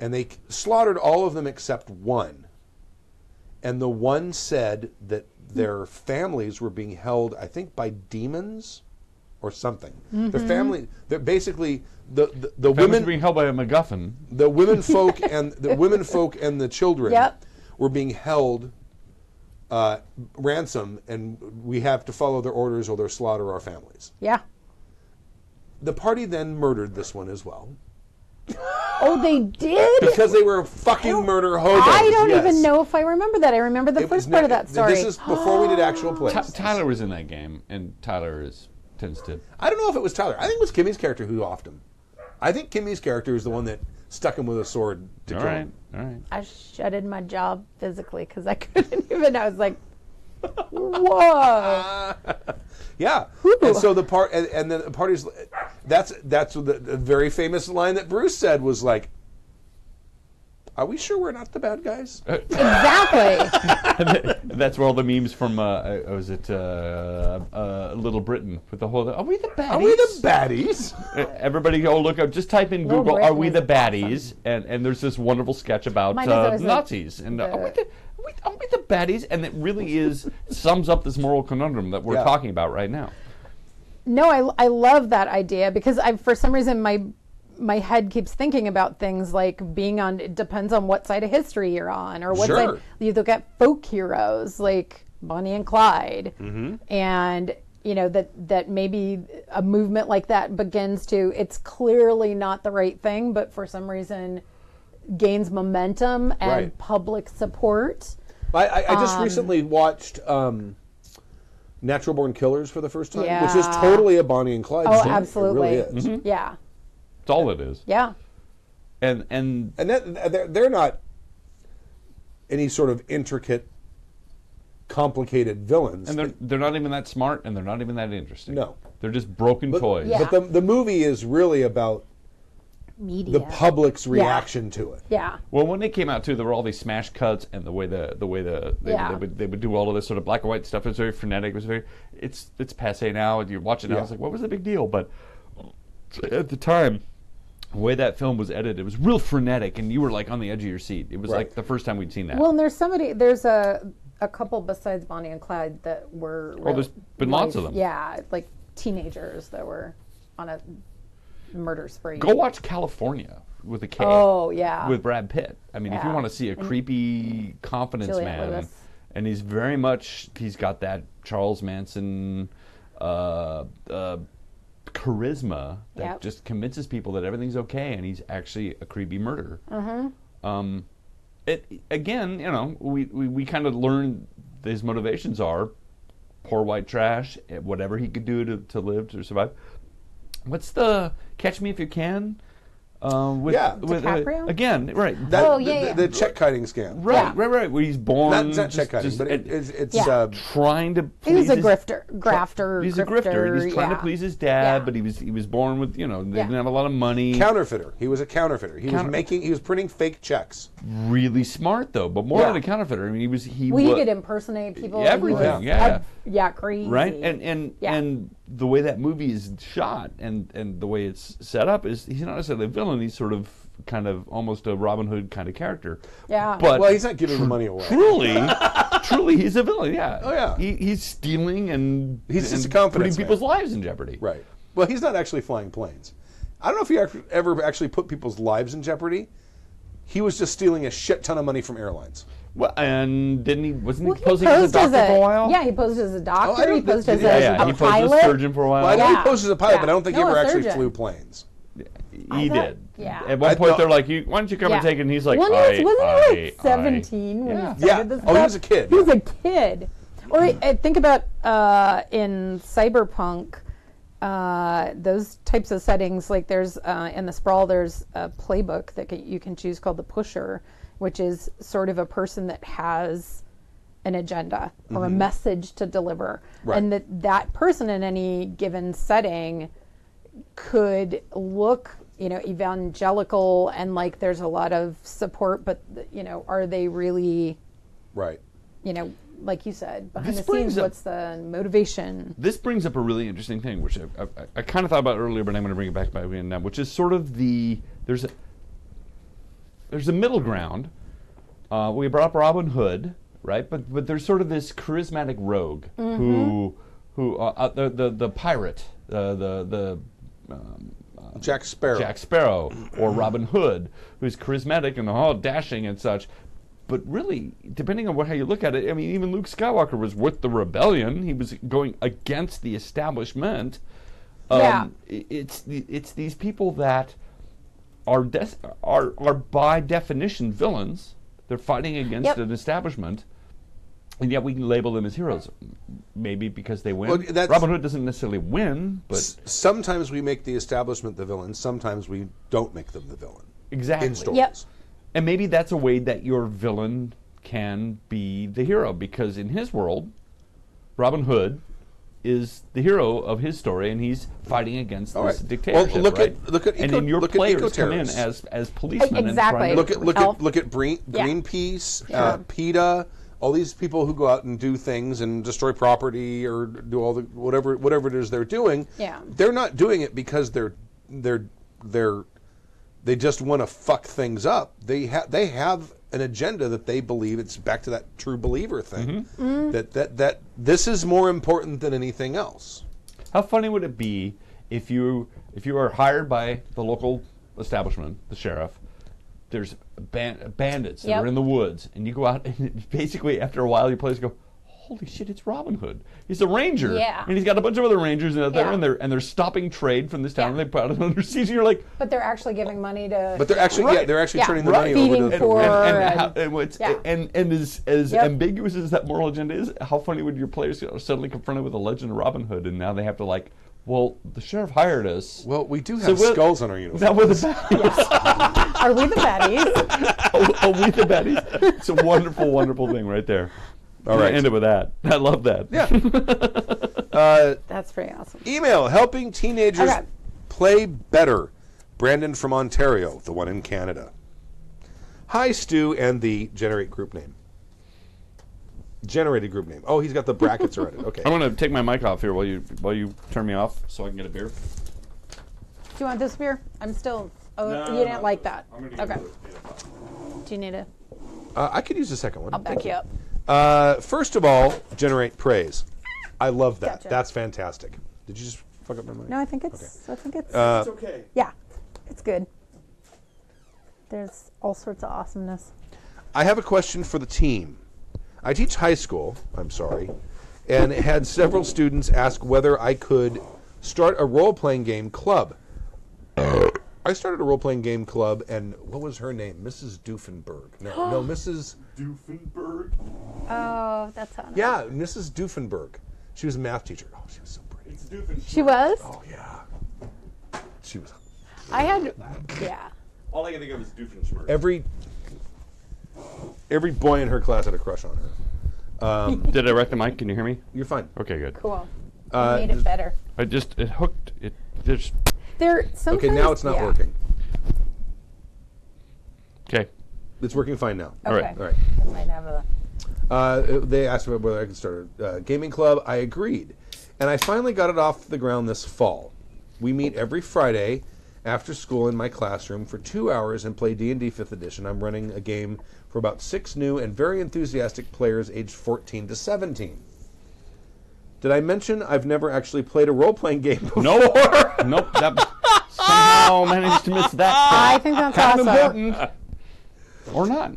And they slaughtered all of them except one. And the one said that their families were being held, I think, by demons or something. Their family, they're basically the women being held by a MacGuffin. the women folk and the children Yep. were being held ransom, and we have to follow their orders or they'll slaughter our families. Yeah. The party then murdered this one as well. Oh, they did? Because they were fucking murder hobos. I don't yes. even know if I remember that. I remember the It was first part of not- that story. This is before we did actual plays. Tyler was in that game, and Tyler tends to... I don't know if it was Tyler. I think it was Kimmy's character who offed him. I think Kimmy's character is the one that stuck him with a sword to All kill right, him. all right. I shutted my jaw physically because I couldn't even. I was like, whoa. Yeah, and so the part, and then the party's. That's the very famous line that Bruce said was like, "Are we sure we're not the bad guys?" Exactly. That's where all the memes from, was it Little Britain with the whole, are we the baddies? Are we the baddies? Everybody go look up, just type in Little Google, Britain are we is the baddies? And there's this wonderful sketch about Mine is always like Nazis. And are we the baddies? And it really sums up this moral conundrum that we're Yeah. talking about right now. No, I love that idea because for some reason my head keeps thinking about things like being on. It depends on what side of history you're on, or what Sure. side you look at. Folk heroes like Bonnie and Clyde, and that maybe a movement like that begins to. It's clearly not the right thing, but for some reason gains momentum and Right. public support. I just recently watched Natural Born Killers for the first time, which is Yeah. totally a Bonnie and Clyde Oh, story. absolutely. It really is. Yeah, That's all it is. yeah. And And they're not any sort of intricate, complicated villains. and they're not even that smart, and they're not even that interesting. No. They're just broken toys. Yeah. But the movie is really about Media. the public's reaction to it. Yeah. Well, when they came out too, there were all these smash cuts, and the way they Yeah. would do all of this sort of black and white stuff. It was very frenetic. It was very it's passe now. And you watch it now, Yeah. it's like, what was the big deal? But at the time, the way that film was edited, it was real frenetic, and you were like on the edge of your seat. It was Right. like the first time we'd seen that. Well, and there's a couple besides Bonnie and Clyde that were. Oh, there's been lots of them. Yeah, like teenagers that were on a murder spree. Go watch California with a K. Oh, yeah. With Brad Pitt. I mean, if you Yeah. want to see a creepy confidence Juliette man, Lewis. and he's got that Charles Manson charisma that Yep. just convinces people that everything's okay, and he's actually a creepy murderer. Again, we kind of learn his motivations are poor white trash, whatever he could do to live, to survive. What's the Catch Me If You Can? With DiCaprio? again, right? The check kiting scam. Right. Where he's born. Not check kiting, but it's Yeah. trying to. He was please a his- grafter. He's a grifter. He was trying to yeah. please his dad, Yeah. but he was born with they Yeah. didn't have a lot of money. counterfeiter. He was a counterfeiter. He was printing fake checks. Really smart though, but more Yeah. than a counterfeiter. I mean, he He could impersonate people. Everything, He was yeah. crazy. right, and the way that movie is shot and the way it's set up is he's not necessarily a villain. He's sort of kind of almost a Robin Hood kind of character. Yeah. But Well, he's not giving the money away. truly, he's a villain. Yeah. Oh, yeah. He's stealing and He's just and a confidence putting man. people's lives in jeopardy. Right. Well, he's not actually flying planes. I don't know if he ever actually put people's lives in jeopardy. He was just stealing a shit ton of money from airlines. Well, and wasn't Well, he posing as a doctor for a while? Yeah, he posed as a I doctor. don't He posed think- as yeah, a yeah, he posed pilot. as a surgeon for a while. Well, I know Yeah. he posed as a pilot, Yeah. but I don't think No, he ever a actually surgeon. flew planes. he did. Yeah. At one point, they're like, why don't you come and take it? And he's like, wasn't he like 17 when he started this Oh, he stuff? was a kid. He was a kid. Or I think about in Cyberpunk, those types of settings, like there's in the Sprawl, there's a playbook that you can choose called the Pusher, which is sort of a person that has an agenda or a message to deliver. Right. And that person in any given setting could look, evangelical and like there's a lot of support, but, are they really, Right. like you said, behind This the scenes, brings up- what's the motivation? This brings up a really interesting thing, which I kind of thought about earlier, but I'm going to bring it back by now, which is sort of there's a middle ground. We brought up Robin Hood, right? But there's sort of this charismatic rogue who the pirate, Jack Sparrow. or Robin Hood, who's charismatic and all dashing and such. But really, depending on how you look at it, I mean, even Luke Skywalker was with the rebellion. He was going against the establishment. It's these people that are by definition villains. They're fighting against an establishment, and yet we can label them as heroes. Maybe because they win. Well, Robin Hood doesn't necessarily win, but sometimes we make the establishment the villain. Sometimes we don't make them the villain. exactly. In stories. Yep. And maybe that's a way that your villain can be the hero, because in his world, Robin Hood is the hero of his story, and he's fighting against this dictatorship. Well, look right? at and then your look at players come in eco-terrorists. as policemen. Exactly. And trying to Look at Greenpeace, PETA, all these people who go out and do things and destroy property or do all the whatever it is they're doing. Yeah. They're not doing it because they just want to fuck things up. They have an agenda that they believe. It's back to that true believer thing. That this is more important than anything else. How funny would it be if you are hired by the local establishment, the sheriff? There's bandits that are in the woods, and you go out, and basically after a while, your players go, "Holy shit, it's Robin Hood! He's a ranger, and he's got a bunch of other rangers out there, and they're stopping trade from this town. And they put it under siege, and you're like, But they're actually giving money to. But they're actually turning the money over to and as ambiguous as that moral agenda is, how funny would your players get suddenly confronted with the legend of Robin Hood, and now they have to like, well, the sheriff hired us. Well, we do have skulls on our uniforms. Now we're the baddies. Are we the baddies? Are we the baddies? It's a wonderful, wonderful thing right there. All right, end it with that. I love that. Yeah. That's pretty awesome. Email helping teenagers play better. Brandon from Ontario, the one in Canada. Hi, Stu, and the generate group name. Generated group name. Oh, he's got the brackets around it. Okay. I'm going to take my mic off here while you turn me off so I can get a beer. Do you want this beer? I'm still. Oh, No, you didn't like that. I'm gonna Okay. get Do you need a? I could use the second one. I'll back you up. First of all, generate praise. I love that. Gotcha. That's fantastic. Did you just fuck up my mic? No, I think it's. I think it's. It's okay. Yeah, it's good. There's all sorts of awesomeness. I have a question for the team. I teach high school, and had several students ask whether I could start a role-playing game club. I started a role-playing game club, and what was her name? Mrs. Doofenberg. No, Mrs. Doofenberg? Oh, that's how. Yeah, Mrs. Doofenberg. She was a math teacher. Oh, she was so pretty. It's Doofenberg. She was. Oh, yeah. She was. I had. Yeah. All I can think of is Doofenshmirtz. Every boy in her class had a crush on her. Did I wreck the mic? Can you hear me? You're fine. Okay, good. Cool. You made it better. It hooked. It just. There. Okay, now it's not working. Okay. It's working fine now. Okay. All right. I might have a. They asked me whether I could start a gaming club. I agreed. And I finally got it off the ground this fall. We meet every Friday after school in my classroom for 2 hours and play D&D 5th edition. I'm running a game for about 6 new and very enthusiastic players aged 14 to 17. Did I mention I've never actually played a role-playing game before? Nope. That somehow managed to miss that. I think that's Kind of awesome. important. Or not.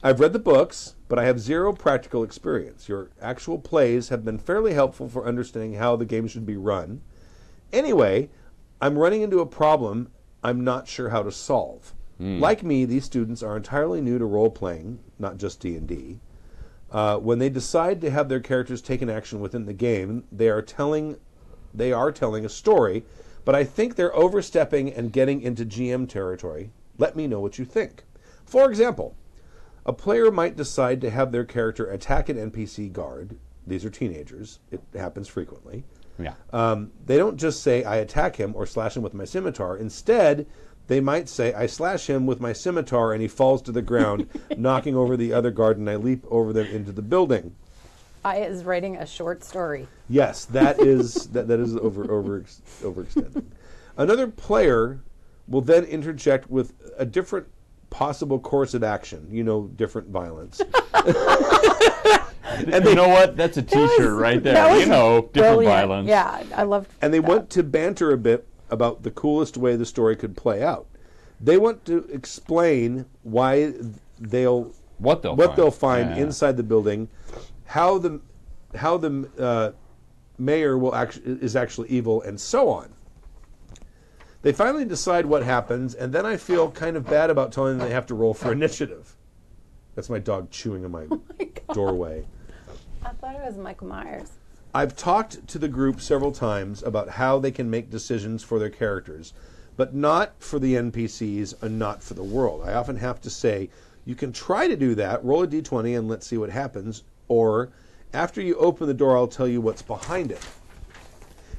I've read the books, but I have zero practical experience. Your actual plays have been fairly helpful for understanding how the game should be run. Anyway, I'm running into a problem I'm not sure how to solve. Like me, these students are entirely new to role-playing, not just D&D. When they decide to have their characters take an action within the game, they are telling a story, but I think they're overstepping and getting into GM territory. Let me know what you think. For example, a player might decide to have their character attack an NPC guard. These are teenagers. It happens frequently. Yeah. They don't just say, I attack him or slash him with my scimitar. Instead, they might say, I slash him with my scimitar and he falls to the ground, knocking over the other guard, and I leap over them into the building. I is writing a short story. Yes, that is overextended. Another player will then interject with a different possible course of action. Different violence. And you know what? That's a T-shirt right there. Different brilliant. violence. Yeah, I loved. And they want to banter a bit about the coolest way the story could play out. They want to explain why what they'll find inside the building, how the mayor is actually evil, and so on. They finally decide what happens, and then I feel kind of bad about telling them they have to roll for initiative. That's my dog chewing in my doorway. I thought it was Michael Myers. I've talked to the group several times about how they can make decisions for their characters, but not for the NPCs and not for the world. I often have to say, you can try to do that, roll a d20 and let's see what happens, or after you open the door, I'll tell you what's behind it.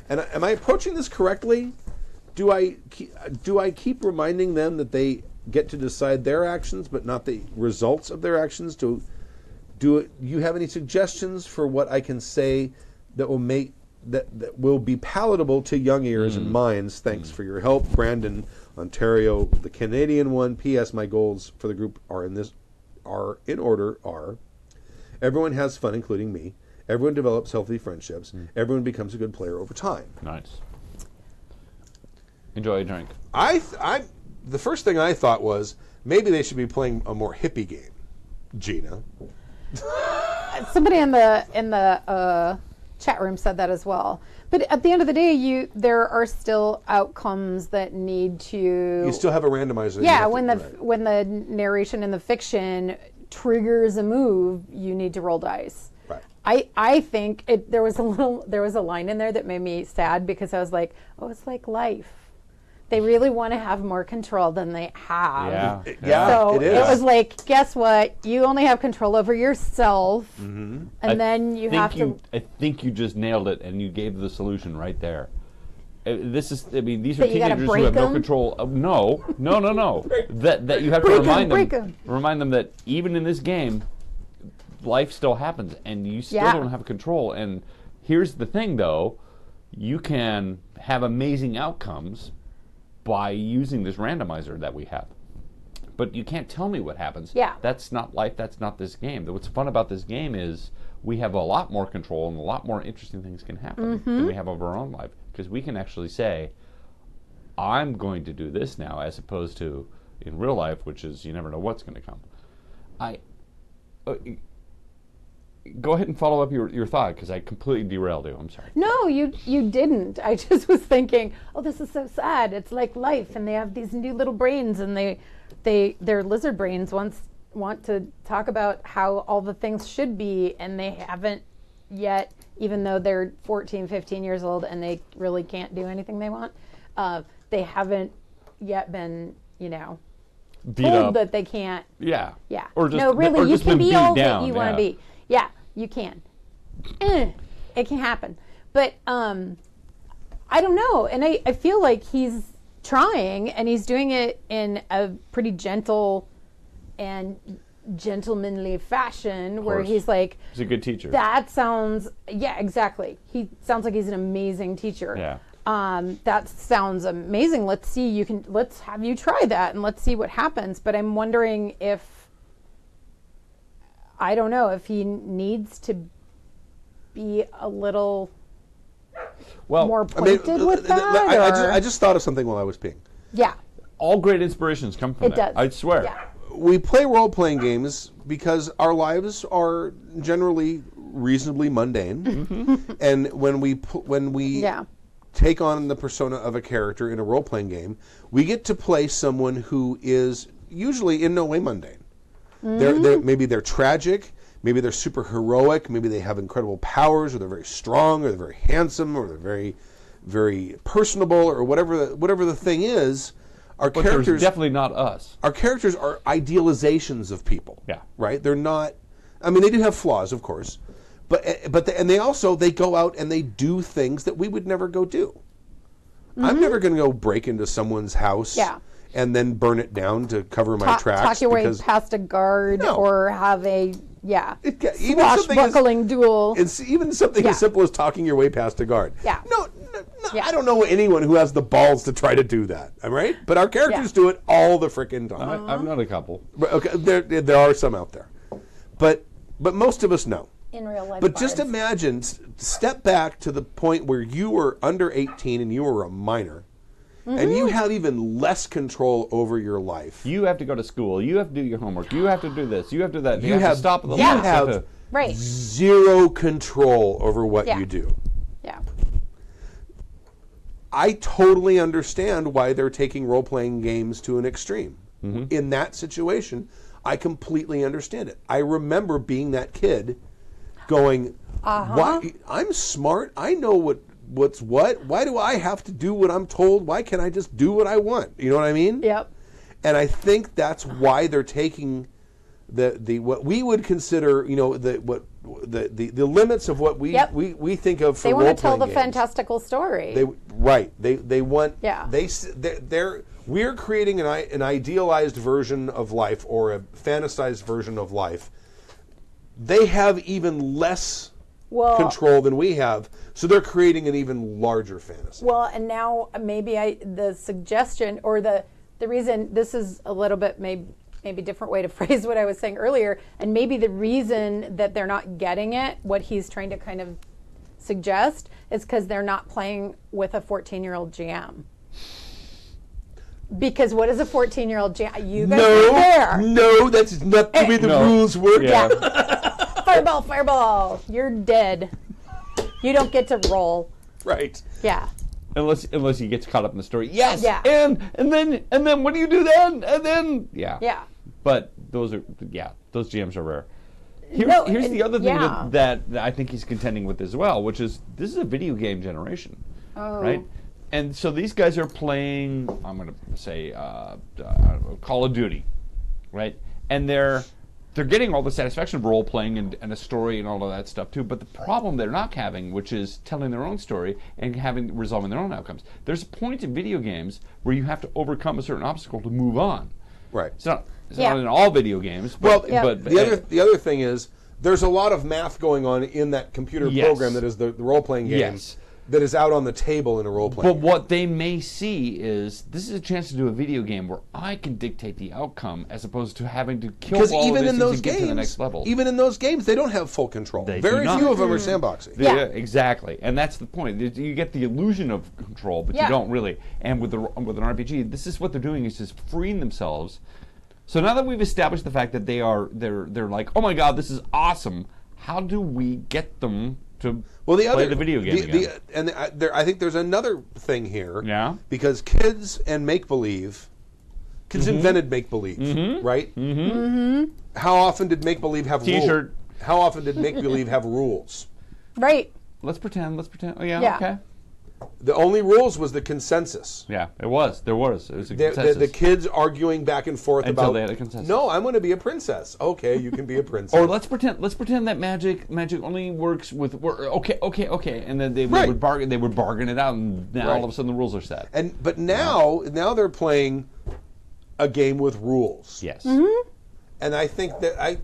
And am I approaching this correctly? Do I keep reminding them that they get to decide their actions, but not the results of their actions? Do you have any suggestions for what I can say that will be palatable to young ears and minds? Thanks for your help, Brandon, Ontario, the Canadian one. P.S. My goals for the group are in order: everyone has fun, including me. Everyone develops healthy friendships. Everyone becomes a good player over time. Nice. Enjoy a drink. The first thing I thought was maybe they should be playing a more hippie game, Gina. Somebody in the chat room said that as well. But at the end of the day, there are still outcomes that need to. You still have a randomizer. Yeah, when the narration in the fiction triggers a move, you need to roll dice. Right. I think there was a line in there that made me sad because I was like, oh, it's like life. They really want to have more control than they have. Yeah, so it is. It was like, guess what? You only have control over yourself, and then you have to. I think you just nailed it, and you gave the solution right there. These are teenagers who have no control. No. that you have to remind them that even in this game, life still happens, and you still don't have control. And here's the thing, though: you can have amazing outcomes by using this randomizer that we have. But you can't tell me what happens. Yeah. That's not life, that's not this game. What's fun about this game is we have a lot more control and a lot more interesting things can happen than we have of our own life. Because we can actually say, I'm going to do this now, as opposed to in real life, which is you never know what's going to come. Go ahead and follow up your thought, because I completely derailed you. I'm sorry. No, you didn't. I just was thinking, oh, this is so sad. It's like life, and they have these new little brains, and their lizard brains want to talk about how all the things should be, and they haven't yet, even though they're 14, 15 years old, and they really can't do anything they want. They haven't yet been, told that they can't. Yeah. Yeah. Or just, no, really, or you just can be all down, that you want to be. Yeah, you can. It can happen. But I don't know. And I feel like he's trying, and he's doing it in a pretty gentle and gentlemanly fashion, where he's like... He's a good teacher. That sounds... Yeah, exactly. He sounds like he's an amazing teacher. Yeah. That sounds amazing. Let's have you try that, and let's see what happens. But I'm wondering if... I don't know if he needs to be a little more pointed with that. I just thought of something while I was peeing. Yeah. All great inspirations come from that. It does. I swear. Yeah. We play role-playing games because our lives are generally reasonably mundane, and when we take on the persona of a character in a role-playing game, we get to play someone who is usually in no way mundane. Maybe they're tragic, maybe they're super heroic, maybe they have incredible powers, or they're very strong, or they're very handsome, or they're very, very personable, or whatever the thing is. Our But characters there's definitely not us. Our characters are idealizations of people. Yeah. Right? They're not. I mean, they do have flaws, of course, but they go out and they do things that we would never go do. I'm never going to go break into someone's house. Yeah. And then burn it down to cover my tracks. Talk your way past a guard or have a swashbuckling duel. It's even something as simple as talking your way past a guard. Yeah. No, I don't know anyone who has the balls to try to do that. All right, but our characters do it all the frickin' time. I've known a couple. Okay, there are some out there, but most of us know. In real life. But just imagine, step back to the point where you were under 18 and you were a minor. And you have even less control over your life. You have to go to school. You have to do your homework. You have to do this. You have to do that. You have to stop at the You lights. have Right. zero control over what you do. Yeah. I totally understand why they're taking role-playing games to an extreme. In that situation, I completely understand it. I remember being that kid going, "Why? I'm smart. I know what's what. Why do I have to do what I'm told? Why can't I just do what I want?" You know what I mean? Yep. And I think that's why they're taking the what we would consider, the limits of what we think of for they role-playing want to tell the games. fantastical story. They want we're creating an idealized version of life or a fantasized version of life. They have even less control than we have, so they're creating an even larger fantasy. Well, and now maybe the suggestion or the reason, this is a little bit maybe different way to phrase what I was saying earlier, and maybe the reason that they're not getting it, what he's trying to kind of suggest, is because they're not playing with a 14-year-old GM. Because what is a 14-year-old GM? You guys are there. No, that's not the way the rules work. Yeah. Fireball. You're dead. You don't get to roll. Right. Yeah. Unless he gets caught up in the story. Yes. Yeah. And then what do you do then? And then Yeah. But those GMs are rare. Here's the other thing that I think he's contending with as well, which is this is a video game generation, right? And so these guys are playing, I'm going to say, Call of Duty, right? And they're getting all the satisfaction of role playing and a story and all of that stuff too. But the problem they're not having, which is telling their own story and resolving their own outcomes. There's a point in video games where you have to overcome a certain obstacle to move on. Right. It's not in all video games. But, but the other thing is there's a lot of math going on in that computer program that is the role playing game. Yes. That is out on the table in a role-playing game. But what they may see is this is a chance to do a video game where I can dictate the outcome as opposed to having to kill all even of in this those to get to the next games, level. even in those games, they don't have full control. They Very do not. few of them are sandboxing. Yeah, exactly, and that's the point. You get the illusion of control, but you don't really. And with an RPG, this is what they're doing is just freeing themselves. So now that we've established the fact that they're like, oh my god, this is awesome. How do we get them to play the video game again? I think there's another thing here. Yeah. Because kids and make-believe, kids invented make-believe, right? Mm-hmm. How often did make-believe have rules? How often did make-believe have rules? Right. Let's pretend. Oh, yeah. Okay. The only rules was the consensus. Yeah, it was. There was. It was a consensus. The kids arguing back and forth until they had a consensus. No, I'm going to be a princess. Okay, you can be a princess. Or let's pretend that magic only works with okay, and then they would bargain it out, and now all of a sudden the rules are set. But now they're playing a game with rules. Yes. Mm-hmm. And I think that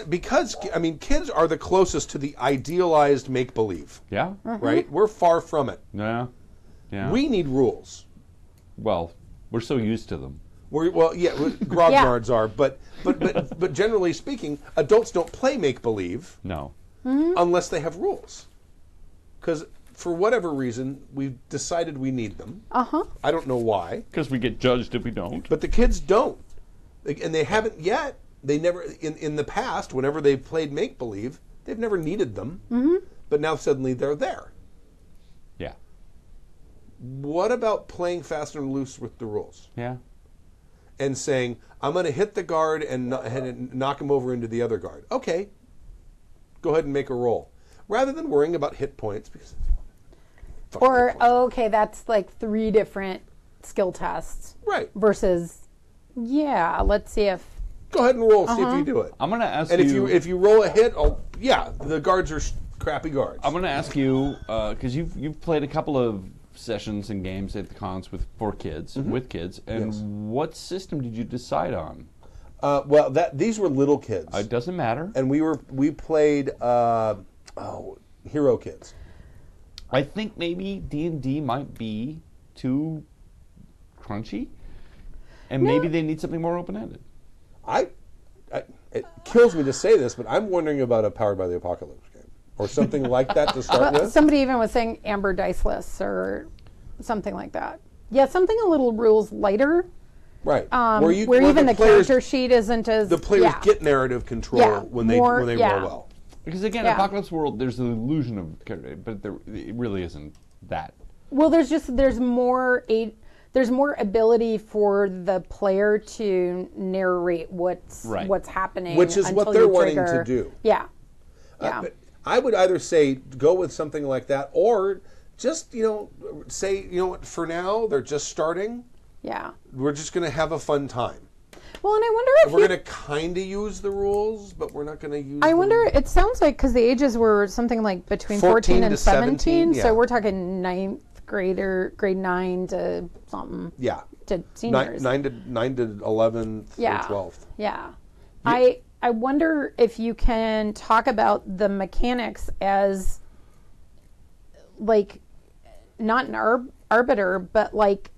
because kids are the closest to the idealized make-believe. Yeah. Right? We're far from it. Yeah. Yeah. We need rules. Well, we're so used to them. Grognards are, but generally speaking, adults don't play make-believe. No. Unless they have rules. Because for whatever reason, we've decided we need them. I don't know why. Because we get judged if we don't. But the kids don't. And they haven't yet. They never, in the past, whenever they've played make-believe, they've never needed them. But now suddenly they're there. Yeah. what about playing fast and loose with the rules? Yeah. And saying, I'm going to hit the guard and knock him over into the other guard. Okay, go ahead and make a roll. Rather than worrying about hit points. Because Or, okay, that's like 3 different skill tests. Right. Versus, yeah, let's see if... Go ahead and roll, see if you do it. I'm going to ask and you... And if you roll a hit, yeah, the guards are crappy guards. I'm going to ask you, because you've played a couple of sessions and games at the cons with kids, and Yes. what system did you decide on? Well, these were little kids. It doesn't matter. And we played Hero Kids. I think maybe D&D might be too crunchy, and maybe they need something more open-ended. It kills me to say this, but I'm wondering about a Powered by the Apocalypse game or something like that to start with. Somebody even was saying Amber Diceless or something like that. Yeah, something a little rules lighter. Right. Where even the character sheet isn't as... The players get narrative control when they roll well. Because again, Apocalypse World, there's an illusion of character, but it really isn't that. Well, there's more ability for the player to narrate what's happening, which is what they're wanting to do. Yeah. But I would either say go with something like that, or just say what, for now they're just starting. Yeah. We're just going to have a fun time. Well, and I wonder if we're going to kind of use the rules, but we're not going to use. I wonder. It sounds like because the ages were something like between 14 and 17, so we're talking ninth grader, grade 9 to something. Yeah. To seniors. 9 to 11th or 12th. Yeah. I wonder if you can talk about the mechanics as like not an arbiter, but like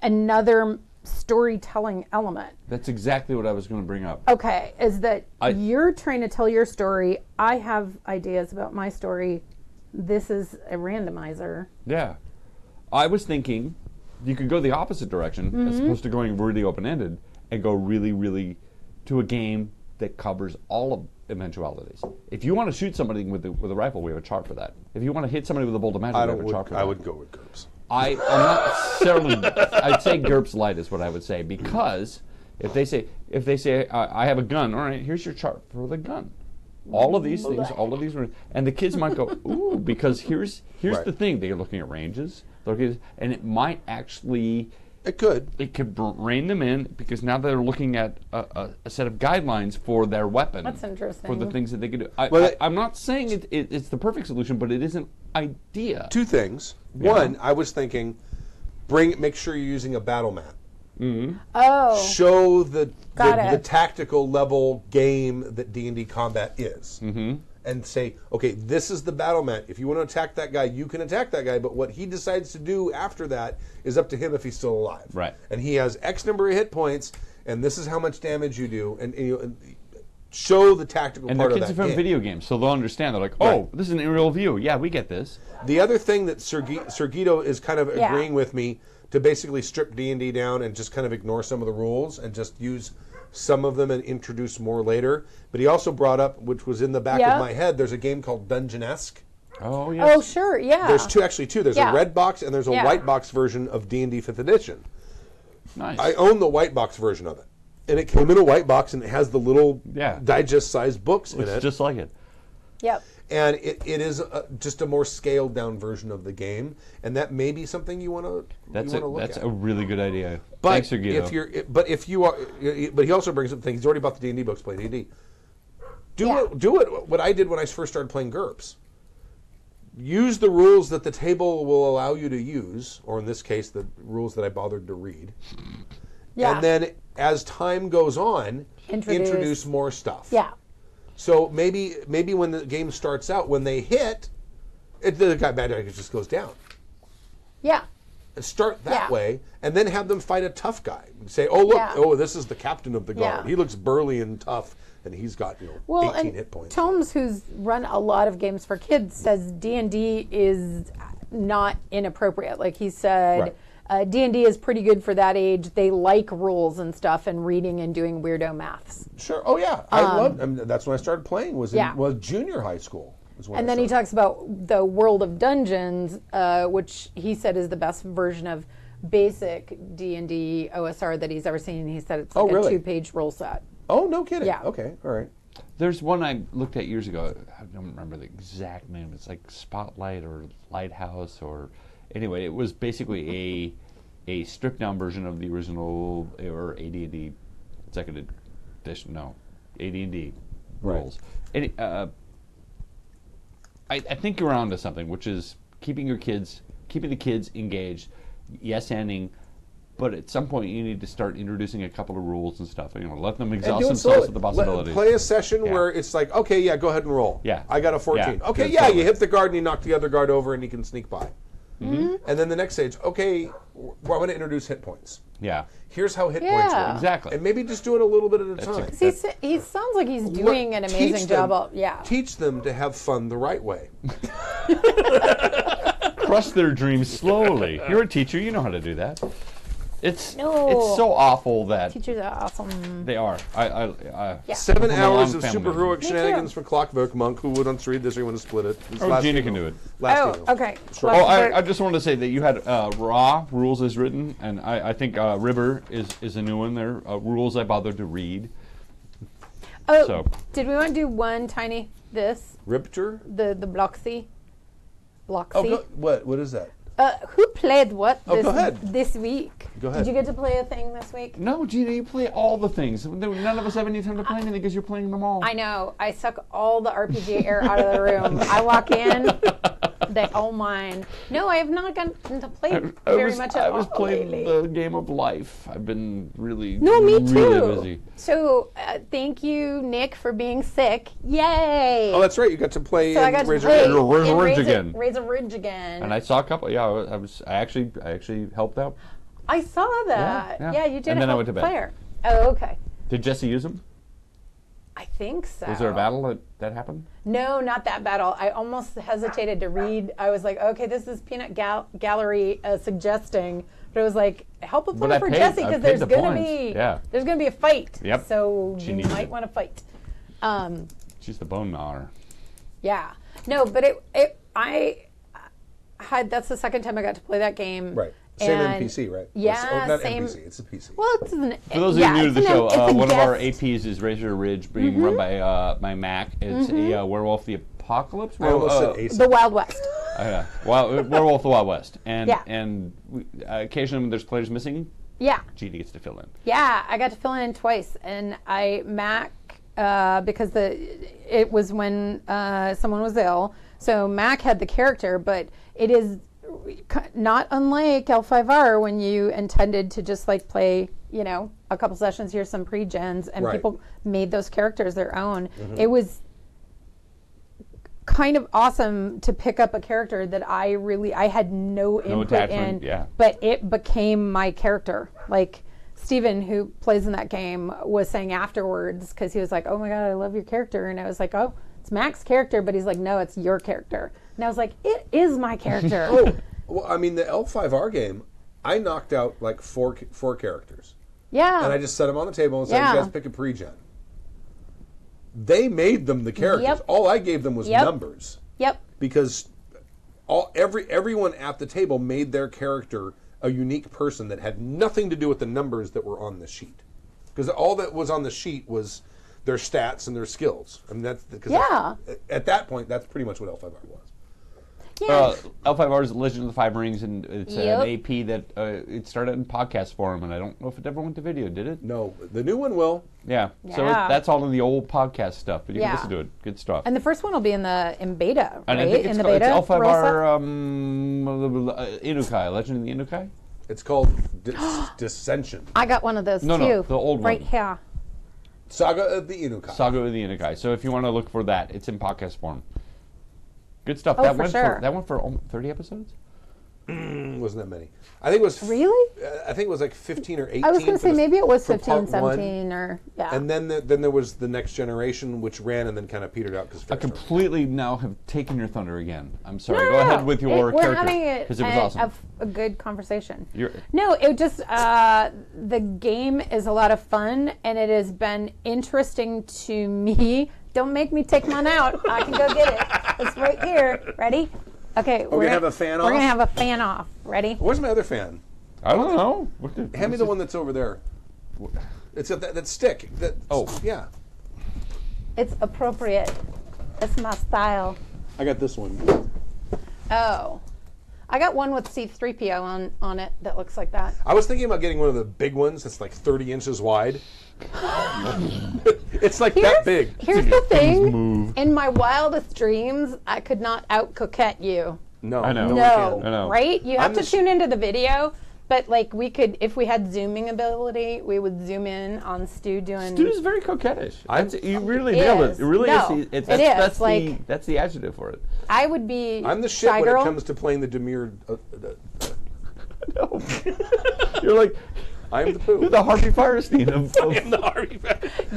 another storytelling element. That's exactly what I was going to bring up. Okay, is that you're trying to tell your story. I have ideas about my story. This is a randomizer. Yeah. I was thinking you could go the opposite direction as opposed to going really open-ended and go really, really to a game that covers all of eventualities. If you want to shoot somebody with a rifle, we have a chart for that. If you want to hit somebody with a bolt of magic, we have a chart for that. I would go with GURPS. I'm not necessarily. I'd say GURPS Light is what I would say, because if they say I have a gun, all right, here's your chart for the gun. All of these things, and the kids might go, ooh, because here's the thing. They're looking at ranges, and it might actually. It could rein them in, because now they're looking at a set of guidelines for their weapon. That's interesting. For the things that they can do. I'm not saying it's the perfect solution, but it is an idea. 2 things. Yeah. One, I was thinking, make sure you're using a battle map. Mm-hmm. Oh. Show the tactical level game that D&D combat is. Mm-hmm. And say, okay, this is the battle map. If you want to attack that guy, you can attack that guy, but what he decides to do after that is up to him if he's still alive. Right. And he has X number of hit points, and this is how much damage you do, and show the tactical part of that game. And the kids are from video games, so they'll understand. They're like, oh, this is an aerial view. Yeah, we get this. The other thing that Sergito is kind of agreeing with me to basically strip D&D down and just kind of ignore some of the rules and just use some of them and introduce more later. But he also brought up, which was in the back of my head, there's a game called Dungeonesque. Oh, yes. Oh, sure, yeah. There's two. There's a red box and there's a white box version of D&D 5th edition. Nice. I own the white box version of it. And it came in a white box, and it has the little digest-sized books in it. It's just like it. Yep. And it is just a more scaled-down version of the game, and that may be something you want to look at. That's a really good idea. But Thanks, Sergito. But he also brings up things. He's already bought the D&D books. Play D&D. Do it. What I did when I first started playing GURPS. Use the rules that the table will allow you to use, or in this case, the rules that I bothered to read. Yeah. And then, as time goes on, introduce more stuff. Yeah. So maybe when the game starts out, when they hit, the guy bad guy just goes down. Yeah. Start that way, and then have them fight a tough guy. Say, oh look, this is the captain of the guard. He looks burly and tough, and he's got 18 hit points. Tomes, who's run a lot of games for kids, says D&D is not inappropriate. Like he said. D&D is pretty good for that age. They like rules and stuff and reading and doing weirdo maths. Sure. Oh, yeah. I loved. That's when I started playing. Was junior high school. is when And I then he started. talks about the World of Dungeons, which he said is the best version of basic D&D OSR that he's ever seen. He said it's like a really? 2-page rule set. Oh, no kidding. Yeah. Okay, all right. There's one I looked at years ago. I don't remember the exact name. It's like Spotlight or Lighthouse or anyway. It was basically a stripped down version of the original or AD&D second edition. No, AD&D rules. And I think you're onto something, which is keeping the kids engaged. Yes-anding. But at some point, you need to start introducing a couple of rules and stuff. Let them exhaust themselves with the possibilities. Play a session where it's like, okay, yeah, go ahead and roll. Yeah. I got a 14. Yeah. Okay, Good yeah, totally. you hit the guard and you knock the other guard over and he can sneak by. And then the next stage, okay, well, I want to introduce hit points. Yeah. Here's how hit points Yeah. work. Exactly. And maybe just do it a little bit at a time. He sounds like he's doing an amazing job. Teach them to have fun the right way. Crush their dreams slowly. You're a teacher. You know how to do that. It's No. so awful that Teachers are awesome. they are. Yeah. 7 From a hours long of family. superheroic Me shenanigans too. for Clockwork Monk. Who wants to read this or you want to split it? It's Oh, last Gina email. can do it. Last Oh, email. okay. Sure. Well, I just wanted to say that you had Raw Rules as written, and I think River is a new one there. Rules I bothered to read. Oh, So- did we want to do one tiny Ripter? the Bloxy? Oh, Bloxy? what is that? Who played what Oh, go ahead. this week? Go ahead. Did you get to play a thing this week? No, Gina, you play all the things. None of us have any time to play anything because you're playing them all. I know. I suck all the RPG air out of the room. I walk in, they all mine. No, I have not gotten to play very much at I was all playing lately. the game of life. I've been really, No, me too. really busy. So, thank you, Nick, for being sick. Yay! Oh, that's right. You got to play so I in got to Razor play Edge. Razor in Ridge again. Razor Ridge again. And I saw a couple. Yeah, I actually helped out. I saw that. Yeah. Yeah, you did. And then I help went to bed. Player. Oh, okay. Did Jesse use them? I think so. Was there a battle that happened? No, not that battle. I almost hesitated to read. I was like, okay, this is Peanut Gallery suggesting, but it was like, help a But player I for paid- Jesse I because paid there's the gonna points. be Yeah. there's gonna be a fight. Yep. So She you needs might it. want to fight. She's the bone gnawer. Yeah. No, but I had that's the second time I got to play that game. Right. Same And- NPC, right? Yeah, Or not same. NPC, it's a PC. Well, it's an, For those of you new to the show, one of our guest. APs is Razor Ridge, being run by my Mac. It's a Werewolf the Apocalypse. I almost said Ace. The Wild West. Yeah, Werewolf the Wild West, and Yeah. Occasionally when there's players missing, Yeah. Gina gets to fill in. Yeah, I got to fill in twice, and Mac because it was when someone was ill, so Mac had the character, but it is not unlike L5R when you intended to just like play, a couple sessions, here's some pre-gens, and Right. people made those characters their own. It was kind of awesome to pick up a character that I had no input attachment, in, yeah. but it became my character. Like Steven, who plays in that game, was saying afterwards, because he was like, oh my God, I love your character. And I was like, oh, it's Mac's character. But he's like, no, it's your character. And I was like, it is my character. Well, I mean, the L5R game, I knocked out like four characters. Yeah. And I just set them on the table and said, Yeah. you guys pick a pre-gen. They made them the characters. Yep. All I gave them was Yep. numbers. Yep. Because everyone at the table made their character a unique person that had nothing to do with the numbers that were on the sheet. Because all that was on the sheet was their stats and their skills. I mean, Yeah. At that point, that's pretty much what L5R was. Yeah. L5R is Legend of the Five Rings, and it's Yep. an AP that it started in podcast form, and I don't know if it ever went to video, did it? No, the new one will. Yeah. So Yeah. that's all in the old podcast stuff, but you Yeah. can listen to it. Good stuff. And the first one will be in beta, right? And I think in it's, the called, beta. it's L5R Rosa? Inukai, Legend of the Inukai? It's called Dissension. I got one of those No, too. no, the old right one. here. Saga of the Inukai. Saga of the Inukai. So if you want to look for that, it's in podcast form. Good stuff. Oh, that for went sure. that went for 30 episodes? Wasn't that many? I think it was. Really? I think it was like 15 or 18. I was going to for say the- maybe it was for 15, part one. 17, or yeah. And then there was the next generation, which ran and then kind of petered out because. I completely now have taken your thunder again. I'm sorry. No, Go no, ahead no. with your We're character. having it Because it was awesome. a good conversation. You're- No, it just the game is a lot of fun, and it has been interesting to me Don't make me take mine out. I can go get it. It's right here. Ready? Okay. We're gonna have a fan off? We're going to have a fan off. Ready? Where's my other fan? I don't know. Hand me the one that's over there. It's that stick. Yeah. It's appropriate. It's my style. I got this one. Oh. I got one with C-3PO on it that looks like that. I was thinking about getting one of the big ones that's like 30 inches wide. It's like that big. Here's the thing. In my wildest dreams, I could not out-coquette you. No. I know. No. No. We I know. Right? You have I'm to the tune into the video. But like we could, if we had zooming ability, we would zoom in on Stu doing. Stu's very coquettish. You really It nailed is. it. It really No, is. it That's is, like- that's the adjective for it. I would be. I'm the shit shy when girl. it comes to playing the demure. No. You're like I'm the poo. you're the Harvey Firestein of I'm the Harvey.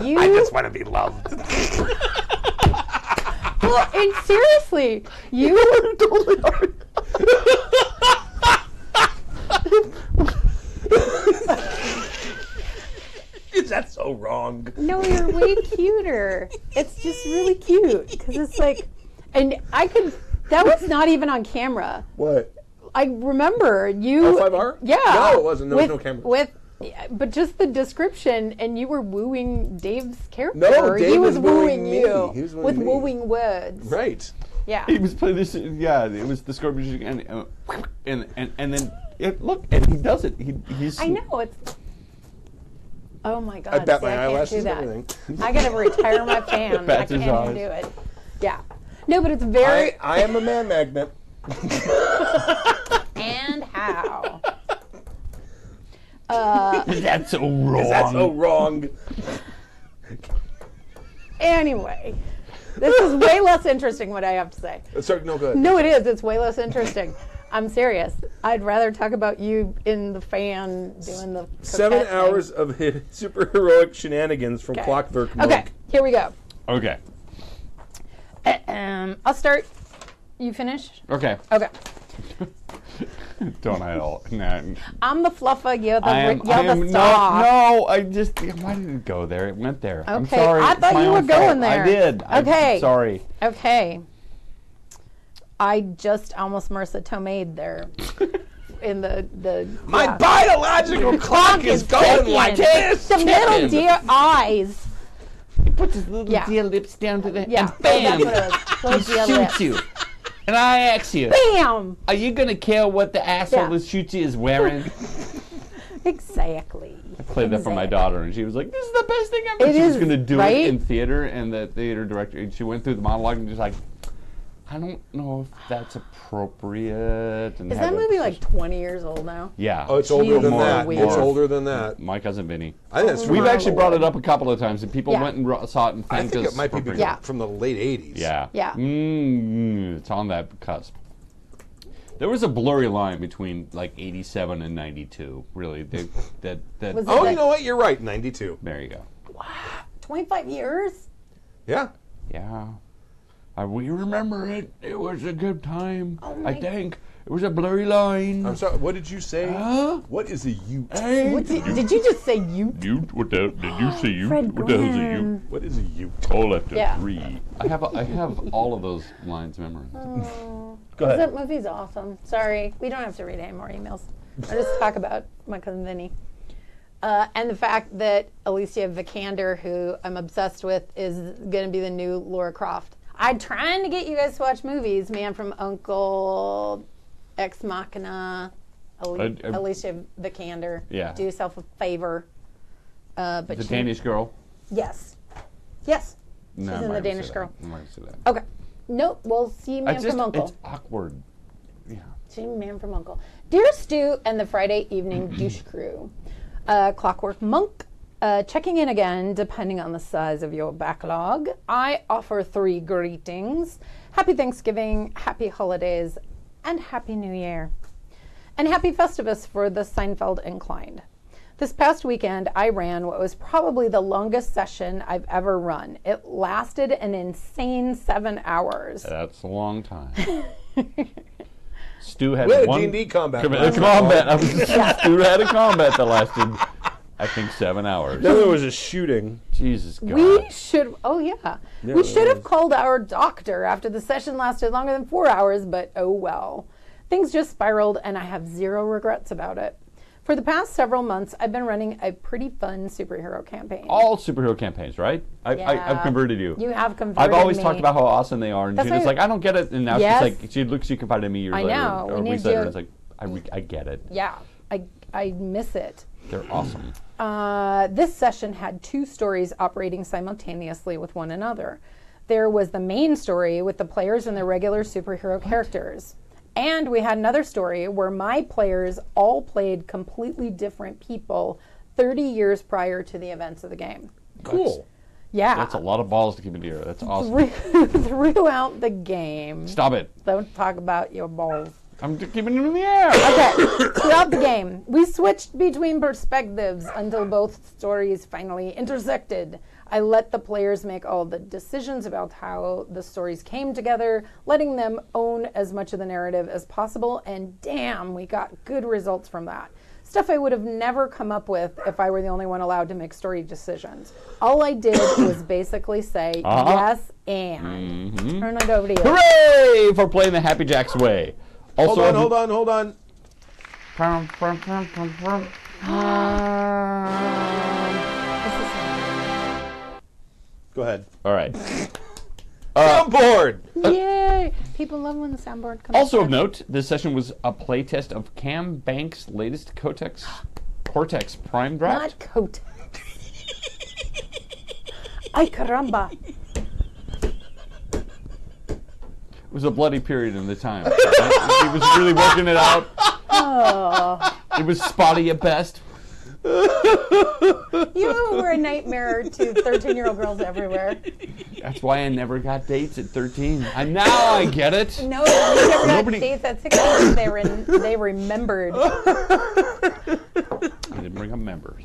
You- I just want to be loved. Well, and seriously, you. totally Harvey. That's so wrong. No, you're way cuter. It's just really cute because it's like, and I could. That was not even on camera. What? I remember you. L5R? Yeah. No, it wasn't. There was no camera. Yeah, but just the description, and you were wooing Dave's character. No, or Dave he was was wooing wooing me. you He was wooing with me. wooing words. Right. Yeah. He was playing this. Yeah, it was the Scorpion, and then look, and he does it. He's. I know it's. Oh my God! I bat see, my I can't eyelashes do and that. everything. I gotta retire my fan. I Bats can't his even eyes. do it. Yeah. No, but it's very. I am a man magnet. And how? That's so wrong. That's so wrong. Anyway, this is way less interesting. What I have to say. Sorry, no good. No, it is. It's way less interesting. I'm serious. I'd rather talk about you in the fan doing the 7 coquette hours of superheroic shenanigans from thing. Clockwork Okay, Monk. here we go. Okay. I'll start. You finish? Okay. Okay. Don't I all? Nah. I'm the fluffer. You're the I am star. no. I just why did it go there? It went there. I'm Okay, sorry. I It's thought my you own were going fault. there. I did. Okay. I'm sorry. Okay. I just almost Marissa Tomei there. In the My yeah. biological clock is going like this. The little deer eyes. He puts his little Yeah. dear lips down to the Yeah, and bam, that's what it was. Little he deer shoots lips. you. And I ask you, Bam! are you gonna care what the asshole Yeah. that shoots you is wearing? Exactly. I played that for my daughter, and she was like, "This is the best thing ever." It She was is, gonna do right? it in theater, and the theater director, and she went through the monologue and just like, I don't know if that's appropriate. And Is had that a movie like discussion. 20 years old now? Yeah. Oh, it's older than More that. weird. It's older than that. My cousin Vinny. I think that's Oh, We've my actually brought Lord. it up a couple of times, and people Yeah. went and saw it and I thanked think us it might be for bringing Yeah. from the late 80s. Yeah. Yeah. It's on that cusp. There was a blurry line between like 87 and 92. Really, Was Oh, it- you know what? You're right. 92. there you go. 25 years? Yeah. Yeah. We remember it. It was a good time. Oh I my- think it was a blurry line. I'm sorry. What did you say? Huh? What is a ute? Hey, What did you just say you? Ute? What the? Did you say ute? Fred What the hell's a ute? Gwynn. What is a ute? All after Yeah. 3. I have all of those lines memorized. Go ahead. That movie's awesome. Sorry, we don't have to read any more emails. I'll just talk about my cousin Vinny. And the fact that Alicia Vikander, who I'm obsessed with, is going to be the new Laura Croft. I'm trying to get you guys to watch movies. Man from U.N.C.L.E., Ex Machina, Alicia Vikander. Yeah. Do yourself a favor. But The she- Danish girl. Yes. Yes. No, She's I'm in not the gonna Danish say girl. that. I'm not gonna say that. Okay. Nope. We'll see Man from Uncle. It's awkward. Yeah. See Man from Uncle. Dear Stu and the Friday Evening Douche Crew. Clockwork Monk. Checking in again, depending on the size of your backlog. I offer 3 greetings. Happy Thanksgiving, happy holidays, and happy New Year. And happy Festivus for the Seinfeld inclined. This past weekend, I ran what was probably the longest session I've ever run. It lasted an insane 7 hours. That's a long time. Stu had We had a one D&D combat. Stu had a combat that lasted, I think 7 hours. Then there was a shooting. Jesus God. We should. Oh yeah. Yeah, We there should have was. called our doctor after the session lasted longer than 4 hours, but oh well. Things just spiraled, and I have zero regrets about it. For the past several months, I've been running a pretty fun superhero campaign. All superhero campaigns, right? I've converted you. You have converted I've always me. talked about how awesome they are, and That's Gina's why- like, I don't get it, and now Yes. she's like, she confided in me years I later, know. or We we need said to- her, it's like, I get it. Yeah, I miss it. They're awesome. This session had two stories operating simultaneously with one another. There was the main story with the players and their regular superhero characters. And we had another story where my players all played completely different people 30 years prior to the events of the game. Cool. Yeah. That's a lot of balls to keep in the air. That's awesome. Throughout the game. Stop it. Don't talk about your balls. I'm just keeping them in the air. Okay, throughout the game, we switched between perspectives until both stories finally intersected. I let the players make all the decisions about how the stories came together, letting them own as much of the narrative as possible, and damn, we got good results from that. Stuff I would have never come up with if I were the only one allowed to make story decisions. All I did was basically say, yes, and. Turn it over to you. Hooray for playing the Happy Jacks way. Also, Hold on. Go ahead. All right. Soundboard! Yay! People love when the soundboard comes Also of back. note, this session was a playtest of Cam Banks' latest Cortex Prime Draft. Not coat. Ay caramba. It was a bloody period in the time. He was really working it out. Oh. It was spotty at best. You were a nightmare to 13-year-old girls everywhere. That's why I never got dates at 13. And now I get it. No, you never got Nobody- dates at 16. They remembered. I didn't bring up members.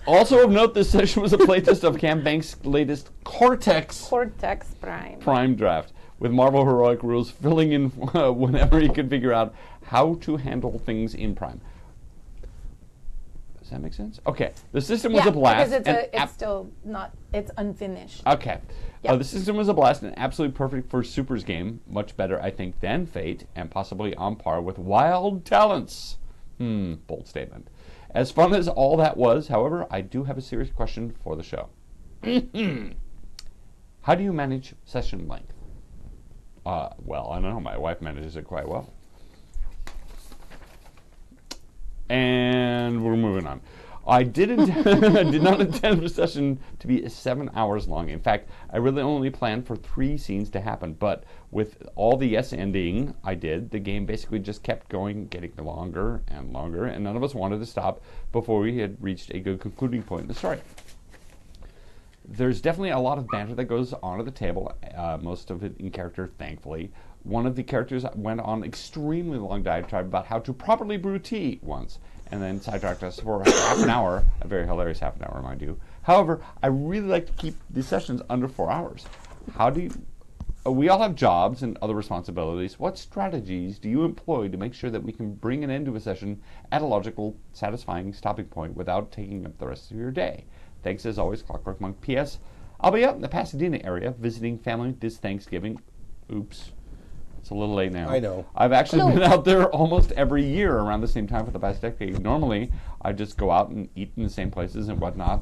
Also of note, this session was a playtest of Cam Banks' latest Cortex Cortex Prime. Prime Draft, with Marvel Heroic rules filling in whenever he could figure out how to handle things in Prime. Does that make sense? Okay. The system was a blast. because and it's still not, it's unfinished. Okay. Yeah. The system was a blast and absolutely perfect for Super's game. Much better, I think, than Fate, and possibly on par with Wild Talents. Bold statement. As fun as all that was, however, I do have a serious question for the show. How do you manage session length? Well, I don't know. My wife manages it quite well. And we're moving on. I did not intend the session to be 7 hours long. In fact, I really only planned for 3 scenes to happen. But with all the yes ending I did, the game basically just kept going, getting longer and longer, and none of us wanted to stop before we had reached a good concluding point in the story. There's definitely a lot of banter that goes on at the table, most of it in character, thankfully. One of the characters went on extremely long diatribe about how to properly brew tea once, and then sidetracked us for half an hour, a very hilarious half an hour, mind you. However, I really like to keep these sessions under 4 hours. How do you... we all have jobs and other responsibilities. What strategies do you employ to make sure that we can bring an end to a session at a logical, satisfying stopping point without taking up the rest of your day? Thanks as always, Clockwork Monk. P.S. I'll be out in the Pasadena area visiting family this Thanksgiving. Oops. It's a little late now. I know. I've actually been out there almost every year around the same time for the past decade. Normally, I just go out and eat in the same places and whatnot.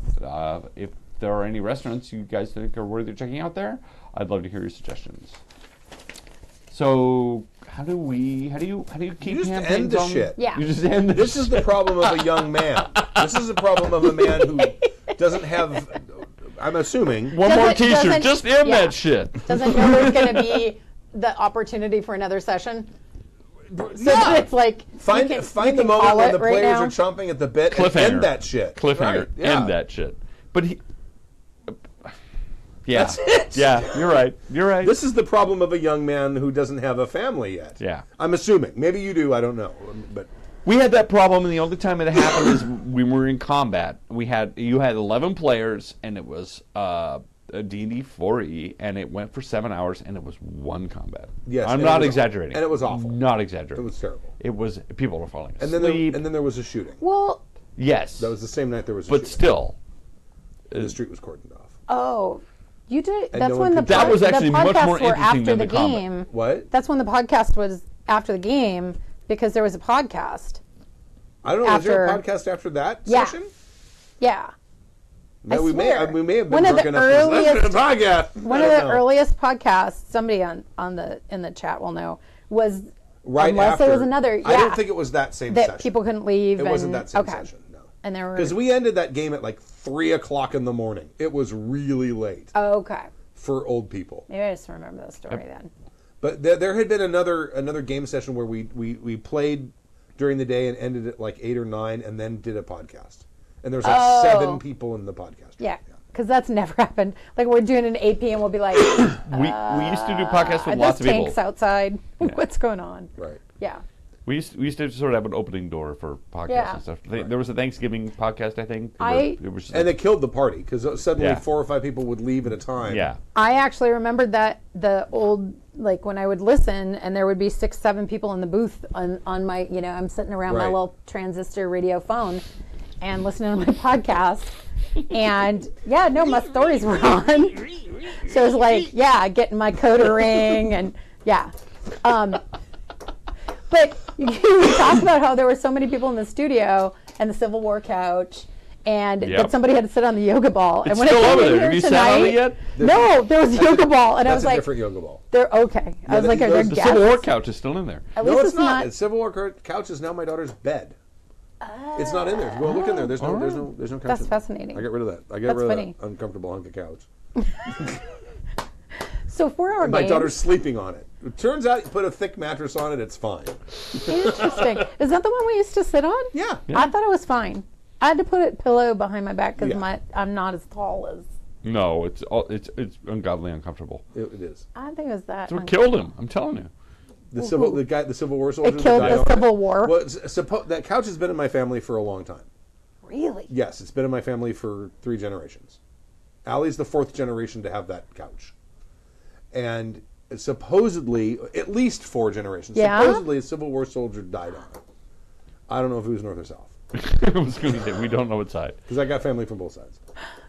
If there are any restaurants you guys think are worthy of checking out there, I'd love to hear your suggestions. So, how do you keep You just campaigns end the on? shit. Yeah. You just end the This is the problem of a young man. This is the problem of a man who doesn't have, I'm assuming, One more Doesn't- T-shirt. doesn't- Just end yeah. that shit. Doesn't know there's going to be the opportunity for another session. So it's like find you the can moment call when it the right players now. are chomping at the bit and Cliffhanger. end that shit. Cliffhanger. Right, yeah. End that shit. But he... Yeah. That's it. Yeah, you're right. You're right. This is the problem of a young man who doesn't have a family yet. Yeah. I'm assuming. Maybe you do, I don't know. But We had that problem, and the only time it happened is when we were in combat. You had 11 players, and it was a D&D 4E, and it went for 7 hours, and it was one combat. Yes, I'm and not it was- exaggerating. and it was awful. Not exaggerating. it was terrible. It was people were falling And asleep. then there was a shooting. Well, Yes. That was the same night there was a But shooting. still. And the street was cordoned off. Oh, you did. And That's no when one the could- That was actually the much podcasts more were interesting after than the the comment. game. What? That's when the podcast was after the game because there was a podcast. I don't know. Was there a After- podcast after that Yeah. session? Yeah. No, I we may swear. have been One of drunk the enough to listen to the podcast. One of the earliest podcasts, somebody in the chat will know, was Right unless after. there was another. I Yeah, don't think it was that same that session. people couldn't leave. It wasn't that same session. No. And there were Because we ended that game at like 3 o'clock in the morning. It was really late okay. for old people. Maybe I just remember the story then. But there had been another game session where we played during the day and ended at like 8 or 9 and then did a podcast. And there was like 7 people in the podcast. Yeah. Because that's never happened. Like we're doing an 8 p.m. We'll be like, We used to do podcasts with lots of there's people. tanks outside. What's going on? Right. Yeah. We used to sort of have an opening door for podcasts Yeah. and stuff. There was a Thanksgiving podcast, I think. It was just And they killed the party because suddenly Yeah. 4 or 5 people would leave at a time. yeah. I actually remembered that the old, like when I would listen and there would be 6, 7 people in the booth on my, I'm sitting around my Right. little transistor radio phone and listening to my podcast. And my stories were on. So it was like, getting my coda ring and but you talk about how there were so many people in the studio and the Civil War couch and Yep. that somebody had to sit on the yoga ball. It's and when still I came over in there. here Have you tonight, sat on it yet? No, there was a yoga ball. And I That's was a like, different yoga ball. they're okay. I was like, are there those- The guests? Civil War couch is still in there. At No, least it's not. The Civil War couch is now my daughter's bed. It's not in there. Go look in there. There's no couch. That's in there. fascinating. I got rid of that. I got That's rid funny. of that uncomfortable hunk of couch. So 4 hour My games. daughter's sleeping on it. It turns out you put a thick mattress on it, it's fine. Interesting. Is that the one we used to sit on? Yeah. I thought it was fine. I had to put a pillow behind my back because Yeah. I'm not as tall as. No, it's ungodly uncomfortable. It is. I think it was that. That's what killed him. I'm telling you. The Civil War soldier. It killed that died the on it. Civil War. Well, that couch has been in my family for a long time. Really? Yes, it's been in my family for 3 generations. Allie's the 4th generation to have that couch. And supposedly, at least 4 generations, Yeah? supposedly a Civil War soldier died on it. I don't know if it was North or South. I was going to say, we don't know what side. Because I got family from both sides.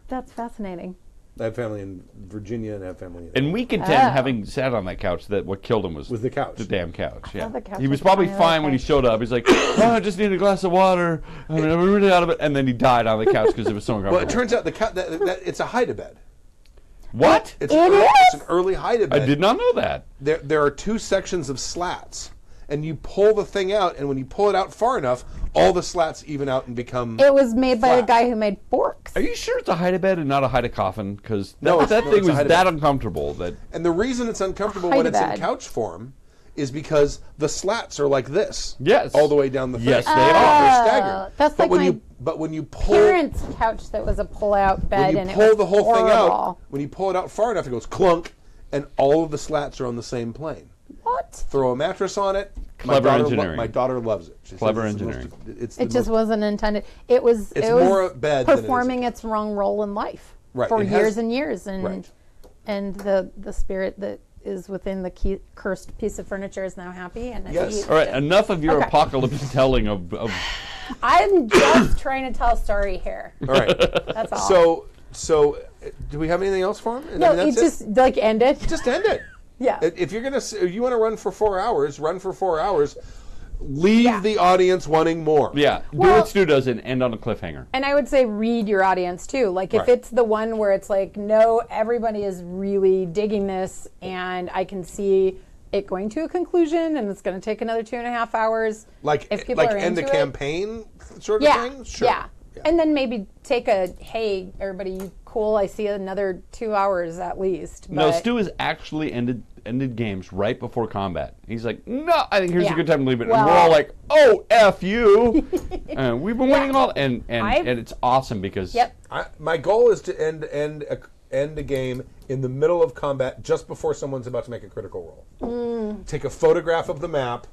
That's fascinating. I have family in Virginia and I have family in... And we contend, having sat on that couch, that what killed him was the couch. the damn couch. Yeah, the couch he was was probably fine, fine when he okay. showed up. He's like, "Oh, I just need a glass of water. I'm really out of it." And then he died on the couch because it was so uncomfortable. Well, it turns out that it's a hide-a-bed. What? It's It it's is? an early hide-a-bed. I did not know that. There are 2 sections of slats. And you pull the thing out, and when you pull it out far enough, all the slats even out and become... It was made by a flat. guy who made forks. Are you sure it's a hide-a-bed and not a hide-a-coffin? Because No, that it's thing a was hide-a-bed. that uncomfortable. That And the reason it's uncomfortable when it's in Hide-a-bed. couch form is because the slats are like this. Yes. All the way down the thing. Yes, they are. They're staggered. That's but like when my but when you pull Parents' couch that was a pull-out bed, when you and it pull was the whole horrible. thing out, when you pull it out far enough, it goes clunk, and all of the slats are on the same plane. What? Throw a mattress on it. Clever engineering. My daughter loves it. She says Clever it's the most- engineering. it's the It just most- wasn't intended. It was. It's it was more a bed than it is a performing its wrong role in life Right, for it has- years and years, and Right. and the spirit that is within the cursed piece of furniture is now happy. And Yes. all right. Enough of your Okay. apocalypse telling of I'm just trying to tell a story here. All right. That's all. So, do we have anything else for him? no, I mean, it that's just like ended. Just end it. Yeah. If you're if you want to run for 4 hours, run for 4 hours. Leave Yeah. the audience wanting more. yeah. Do Well- what Stu does and end on a cliffhanger. And I would say read your audience too. Like if Right. it's the one where it's like, no, everybody is really digging this, and I can see it going to a conclusion, and it's going to take another 2.5 hours. Like if people are end the into it. campaign sort of Yeah, thing. Sure. yeah. And then maybe take a, hey, everybody, you cool? I see another 2 hours at least. No, But Stu has actually ended games right before combat. He's like, no, I think here's Yeah. a good time to leave it. And Well- we're all like, oh, F you. We've been waiting Yeah. all, and I've- it's awesome because Yep. My goal is to end a game in the middle of combat, just before someone's about to make a critical roll. Take a photograph of the map,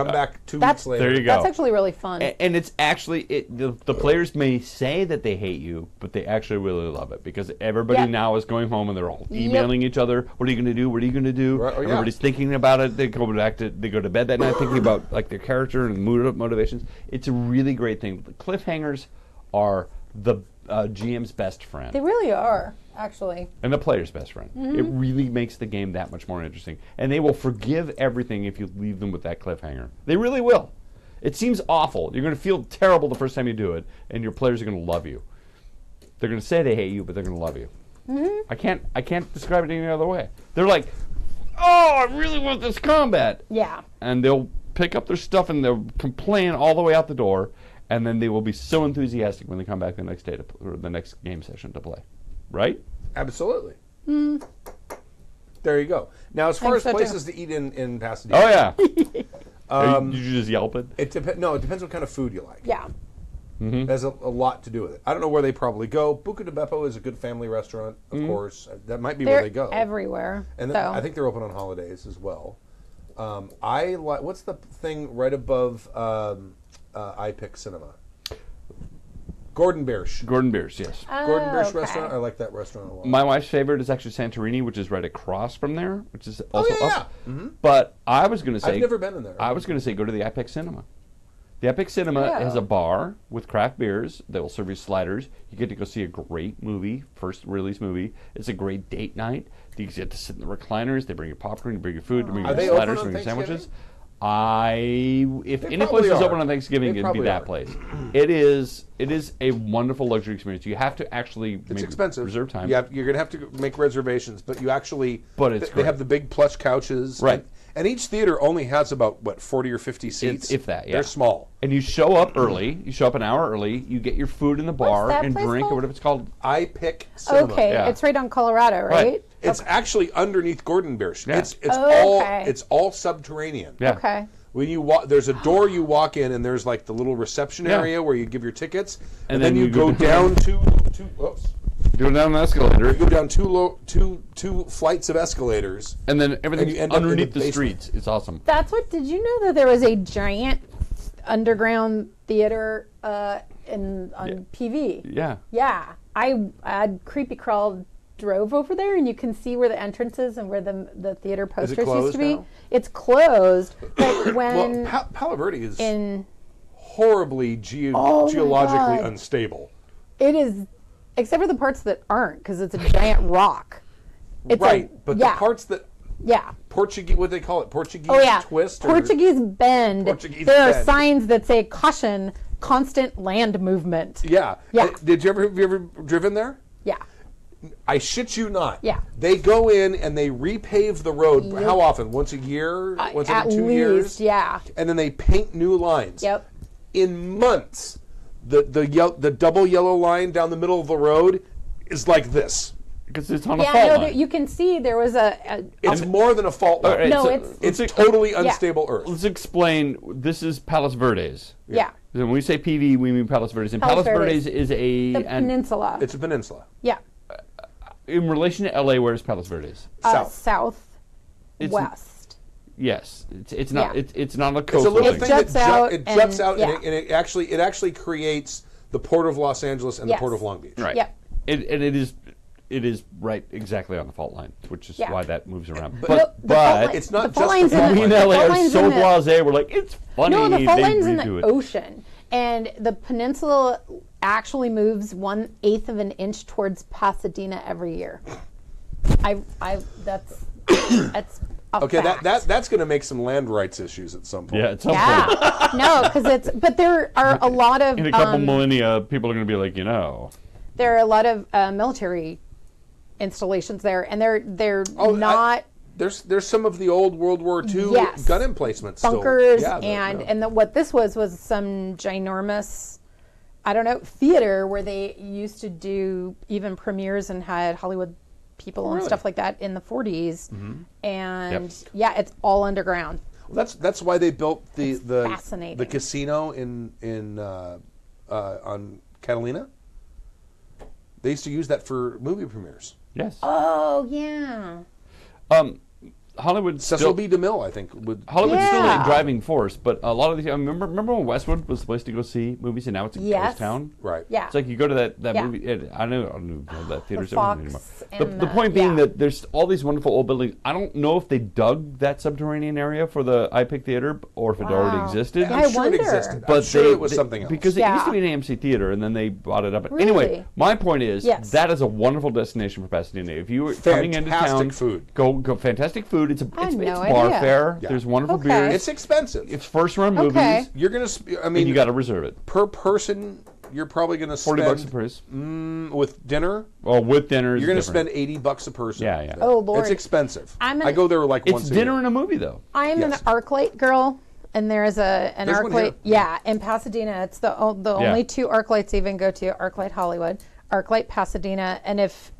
come back 2 That's- weeks later. There you go. That's actually really fun. And it's actually the players may say that they hate you, but they actually really love it because everybody Yep. now is going home and they're all emailing each other. What are you going to do? What are you going to do? Right, oh, yeah. Everybody's thinking about it. They go to bed that night thinking about like their character and motivations. It's a really great thing. The cliffhangers are the GM's best friend. They really are, actually. And the player's best friend. It really makes the game that much more interesting. And they will forgive everything if you leave them with that cliffhanger. They really will. It seems awful. You're going to feel terrible the first time you do it, and your players are going to love you. They're going to say they hate you, but they're going to love you. I can't describe it any other way. They're like, oh, I really want this combat. Yeah. And they'll pick up their stuff and they'll complain all the way out the door, and then they will be so enthusiastic when they come back the next day or the next game session to play. Right? Absolutely. There you go. Now, as far as so, places to eat in Pasadena, Oh, yeah. Did you just yelp it? it depends what kind of food you like. Yeah. There's a lot to do with it. I don't know where they probably go. Buca de Beppo is a good family restaurant, of course. That might be where They're they go. everywhere. And so. I think they're open on holidays as well. I like. What's the thing right above iPic Cinema? Gordon Biersch. Gordon Biersch, yes. Gordon Biersch okay. restaurant. I like that restaurant a lot. My wife's favorite is actually Santorini, which is right across from there, which is also yeah, up. But I was going to say... I've never been in there. I was going to say go to the Epic Cinema. The Epic Cinema Yeah. has a bar with craft beers. They will serve you sliders. You get to go see a great movie, first release movie. It's a great date night. You get to sit in the recliners. They bring you popcorn, you bring your food, they bring Are you they sliders, open on bring you sandwiches. Thanksgiving? If They any place probably is are. open on Thanksgiving, They it'd be probably that are. place. It is a wonderful luxury experience. You have to actually It's maybe expensive. reserve time. You're going to have to make reservations, but you actually. But it's they great. have the big plush couches, Right. And each theater only has about 40 or 50 seats, if that. Yeah. They're small. And you show up early. You show up an hour early. You get your food in the bar that and place drink or called? whatever it's called. iPic Cinema. Okay, Yeah. it's right on Colorado, right? It's actually underneath Gordon Biersch. Yeah. It's all subterranean. Yeah. Okay. When you walk, there's a door you walk in, and there's like the little reception Yeah. area where you give your tickets, and, And then then you you go go down two Go down the escalator, you go down two flights of escalations. and then everything's you end up in the underneath the basement. streets. It's awesome. That's what. Did you know that there was a giant underground theater on PV? Yeah. Yeah, I creepy crawled drove over there, and you can see where the entrance is and where the theater posters used closed to be. now? It's closed, but when Palo Verde is in horribly Oh my geologically God. unstable. it is, except for the parts that aren't, because it's a giant rock. It's Right, a, but yeah, the parts that yeah. Portuguese, what they call it, Portuguese Oh yeah, twist, or Portuguese bend. Portuguese there are bend. signs that say caution, constant land movement. yeah. Yeah. Have you ever driven there? Yeah. I shit you not. Yeah. They go in and they repave the road. Yep. How often? Once a year? Once At every 2 least, years? yeah. And then they paint new lines. Yep. In months, the double yellow line down the middle of the road is like this. Because it's on a Yeah, fault no, line. you can see there was a It's more than a fault line. All right, no, so it's It's totally unstable Earth. Let's explain. This is Palos Verdes. yeah, When we say PV, we mean Palos Verdes. And Palos Palos Verdes. Verdes is a... the peninsula. It's a peninsula. yeah, in relation to LA, where's Palos Verdes? South. southwest. Yes. It's not Yeah. it's not a It's a coastal little thing. thing juts that out it juts and- out, yeah. and it actually creates the Port of Los Angeles and Yes. the Port of Long Beach. Right. Yep. It is right exactly on the fault line, which is Yeah. why that moves around. No, the fault line- it's not the fault just line's the in we in the LA fault are line's so in the- blasé. We're like, it's funny. No, the fault they line's in redo the it. ocean, and the peninsula actually moves 1/8 of an inch towards Pasadena every year. That's a Okay, fact. that's going to make some land rights issues at some point. Yeah, at some point. Yeah, no, because but there are a lot of In a couple millennia, people are going to be like, there are a lot of military installations there, and they're Oh, not There's some of the old World War II Yes. gun emplacements. bunkers, still. and what this was some ginormous, I don't know, theater where they used to do even premieres and had Hollywood people and really? stuff like that in the 40s, and Yep. yeah, it's all underground. Well, that's why they built the fascinating. casino in on Catalina. They used to use that for movie premieres. yes. Oh yeah, Hollywood Cecil still, B. DeMille, I think, would. Hollywood's still Yeah. a driving force, but a lot of these. I remember when Westwood was the place to go see movies, and now it's a Yes. ghost town. Right. Yeah. It's like you go to that Yeah. movie. I don't know that theater's The open Fox anymore. and The point being yeah. that there's all these wonderful old buildings. I don't know if they dug that subterranean area for the iPic Theater or if it already Wow. existed. Yeah, I'm I sure wonder. it existed. But I'm sure they- it was something else. because it used to Yeah. be an AMC theater, and then they bought it up. Really? Anyway, my point is Yes. that is a wonderful destination for Pasadena. If you were coming into Fantastic town, food. go fantastic food. It's I had no bar idea. fare. Yeah. There's wonderful Okay. beers. It's expensive. It's first run movies. Okay. You're gonna. I mean, And you got to reserve it. per person, you're probably gonna spend $40 a price. with dinner. Well, with dinner, You're gonna spend $80 a person. Yeah, yeah. Oh, Lord. It's expensive. I'm I an- go there like It's once a dinner year. and a movie, though. I'm Yes. an ArcLight girl, and there's an There's one ArcLight. here. Yeah, in Pasadena, it's the only two ArcLights even go to ArcLight Hollywood, ArcLight Pasadena, and if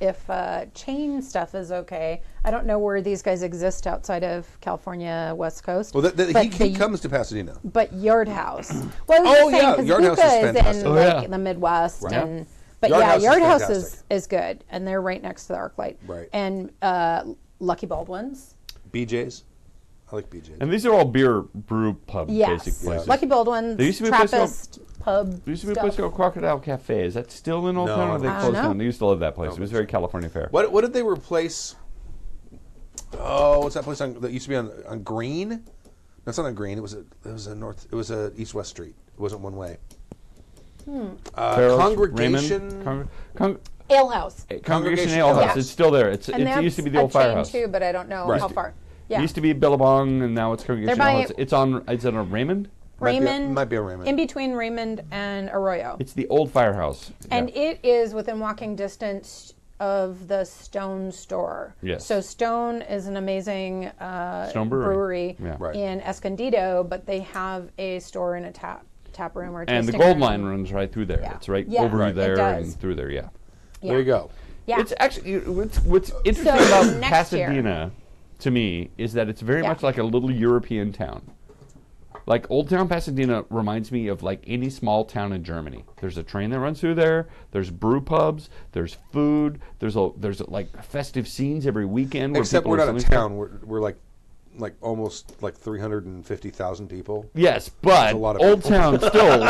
chain stuff is okay, I don't know where these guys exist outside of California West Coast. Well, but he comes to Pasadena. But Yard House. Well, I was Oh, just saying, yeah, 'cause Yard House is Buca fantastic. in Oh, yeah. the Midwest, Right. and but Yard yeah, House is Yard House fantastic. is good, and they're right next to the ArcLight. Right. And Lucky Baldwin's. BJ's. I like BJ's. And these are all beer brew pub Yes. basic places. Lucky Baldwin's. There used to be a place called- Trappist pub. There used to be a stuff. place called Crocodile Cafe. Is that still in Old No, Town, or I they don't closed know. down? They used to love that place. don't It was think very California fare. What did they replace? Oh, what's that place that used to be on Green? That's not on Green. It was a north. It was a east-west street. It wasn't one way. Farrell's, Congregation. Raymond, Ale House. Congregation Ale House. Yes. It's still there. It And used to be that's the old a chain firehouse. too, but I don't know Right. how far. It Yeah. used to be Billabong, and now it's Congregation Ale by- House. It's on. It's on Raymond. Raymond. Might be a Raymond. In between Raymond and Arroyo. It's the old firehouse. And Yeah. it is within walking distance of the Stone store. Yes. So Stone is an amazing Stone brewery. Yeah. Right. in Escondido, but they have a store and a tap room or And the tasting Gold room. Line runs right through there. Yeah. It's right Yeah, over Right. there it does. and through there. Yeah. Yeah. There you go. Yeah. It's actually what's interesting So, about next year. Pasadena to me is that it's very Yeah. much like a little European town. Like Old Town Pasadena reminds me of like any small town in Germany. There's a train that runs through there. There's brew pubs. There's food. There's like festive scenes every weekend. Where Except people we're are not a selling town. We're like almost like 350,000 people. Yes, but a lot of Old people. Town still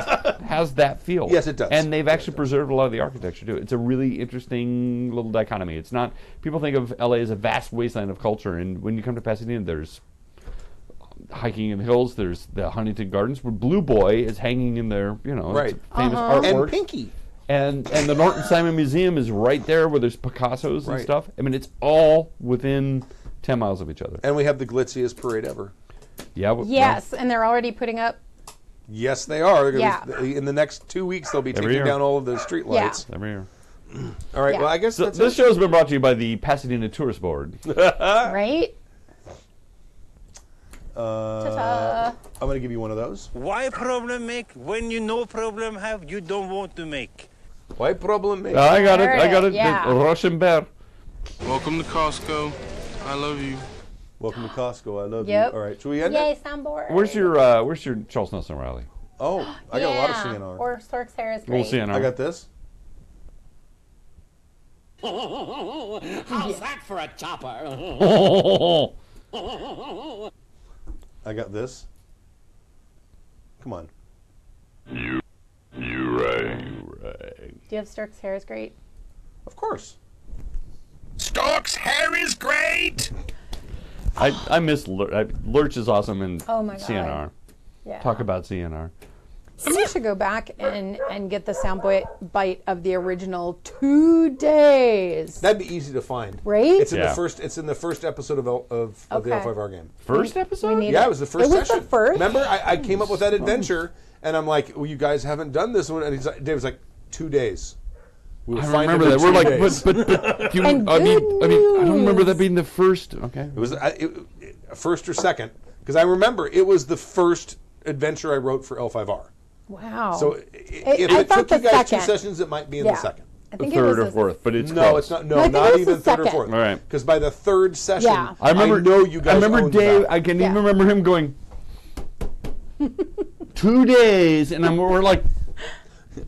has that feel. Yes, it does. And they've Yes, actually it does. preserved a lot of the architecture too. It's a really interesting little dichotomy. It's not people think of LA as a vast wasteland of culture, and when you come to Pasadena, there's hiking in the hills. There's the Huntington Gardens, where Blue Boy is hanging in there. You know, Right. it's famous And artwork. Pinky. And the Norton Simon Museum is right there, where there's Picassos and Right. stuff. I mean, it's all within 10 miles of each other. And we have the glitziest parade ever. Yeah. Yes, and they're already putting up. Yes, they are. They're Yeah. gonna be, in the next 2 weeks, they'll be Every taking year. down all of the street lights. Every year. All right. Yeah. Well, I guess So that's this it. show's been brought to you by the Pasadena Tourist Board. Right? I'm going to give you one of those. Why problem make when you no problem have you don't want to make? Why problem me? I got it. Heard I got it, it. yeah. Rochenberg. Welcome to Costco. I love you. Welcome to Costco. I love Yep. you. All right. Should we end Yay, it? soundboard. Where's your Charles Nelson Riley? Oh, I got a lot of Yeah. CNR. Or Stork's hair is We'll great. see. I got this. How's that for a chopper? I got this. Come on. You rang. Do you have Stork's hair is great? Of course. Stork's hair is great. I miss Lurch. Lurch is awesome in Oh my God. CNR. Yeah. Talk about CNR. Somebody should go back and get the sound bite of the original 2 days. That'd be easy to find. Right? It's in Yeah. the first. It's in the first episode of the Okay. L5R game. First episode? need- Yeah, it was the first It was the session. first? Remember, I came up with that adventure, and I'm like, "Well, you guys haven't done this one." And Dave was like, 2 days. We'll I find remember it in that. We're 2 like, days. but you, And I mean, good I don't remember news. that being the first. Okay. It was first or second, because I remember it was the first adventure I wrote for L5R. Wow. So if I it thought took you the guys second. 2 sessions, it might be in Yeah. the second. I think Third it was or the- fourth, but it's No, close. it's not. No, No, I think it not was even the third or second. fourth. All right. Because by the third session, Yeah. I remember. know you guys. I remember owned Dave. that. I can even Yeah. remember him going 2 days, and we're like,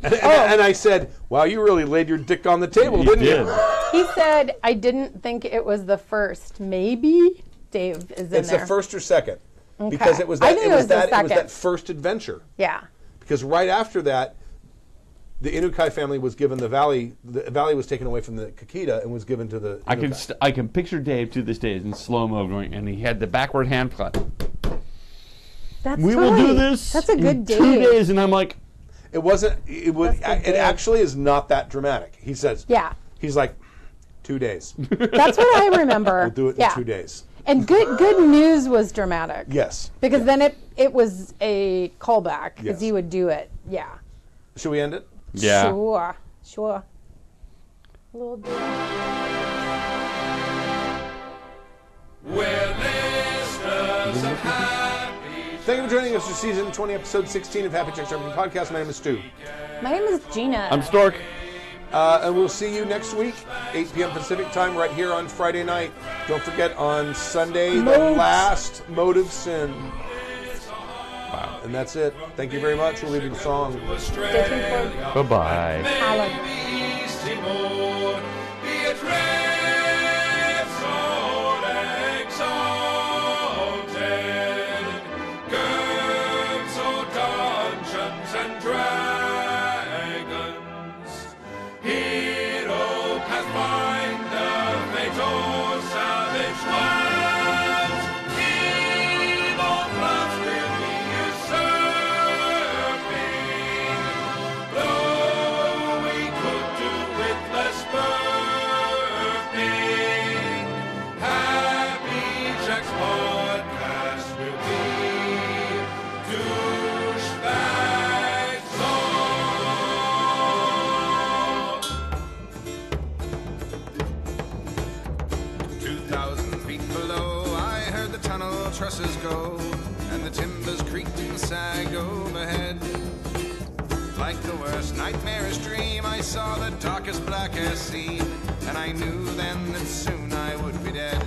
And I said, "Wow, you really laid your dick on the table, you didn't did. you?" He said, I didn't think it was the first. Maybe? Dave is in It's there. the first or second. Okay. Because it was I that think it was the that second. first adventure. Yeah. Because right after that, the Inukai family was given the valley. The valley was taken away from the Kakita and was given to the Inukai. I can picture Dave to this day in slow-mo going, and he had the backward hand clap. That's We will do right. this That's a in good 2 Dave. days, and I'm like, It wasn't. It was. That's the It Dave. actually is not that dramatic. He says. Yeah. He's like, 2 days. That's what I remember. We'll do it in 2 days. And good news was dramatic. Yes. Because then it was a callback because Yes. he would do it. Yeah. Should we end it? yeah. Sure. A little bit. Thank you for joining us for season 20, episode 16 of Happy Jacks RPG Podcast. My name is Stu. My name is Gina. I'm Stork. And we'll see you next week, 8 p.m. Pacific time, right here on Friday night. Don't forget, on Sunday, the last Mode of Sin. Wow. And that's it. Thank you very much. We'll leave you the song. Stay tuned for Bye-bye. Alan. Trusses go, and the timbers creaked and sag overhead. Like the worst nightmarish dream, I saw the darkest, blackest scene, and I knew then that soon I would be dead.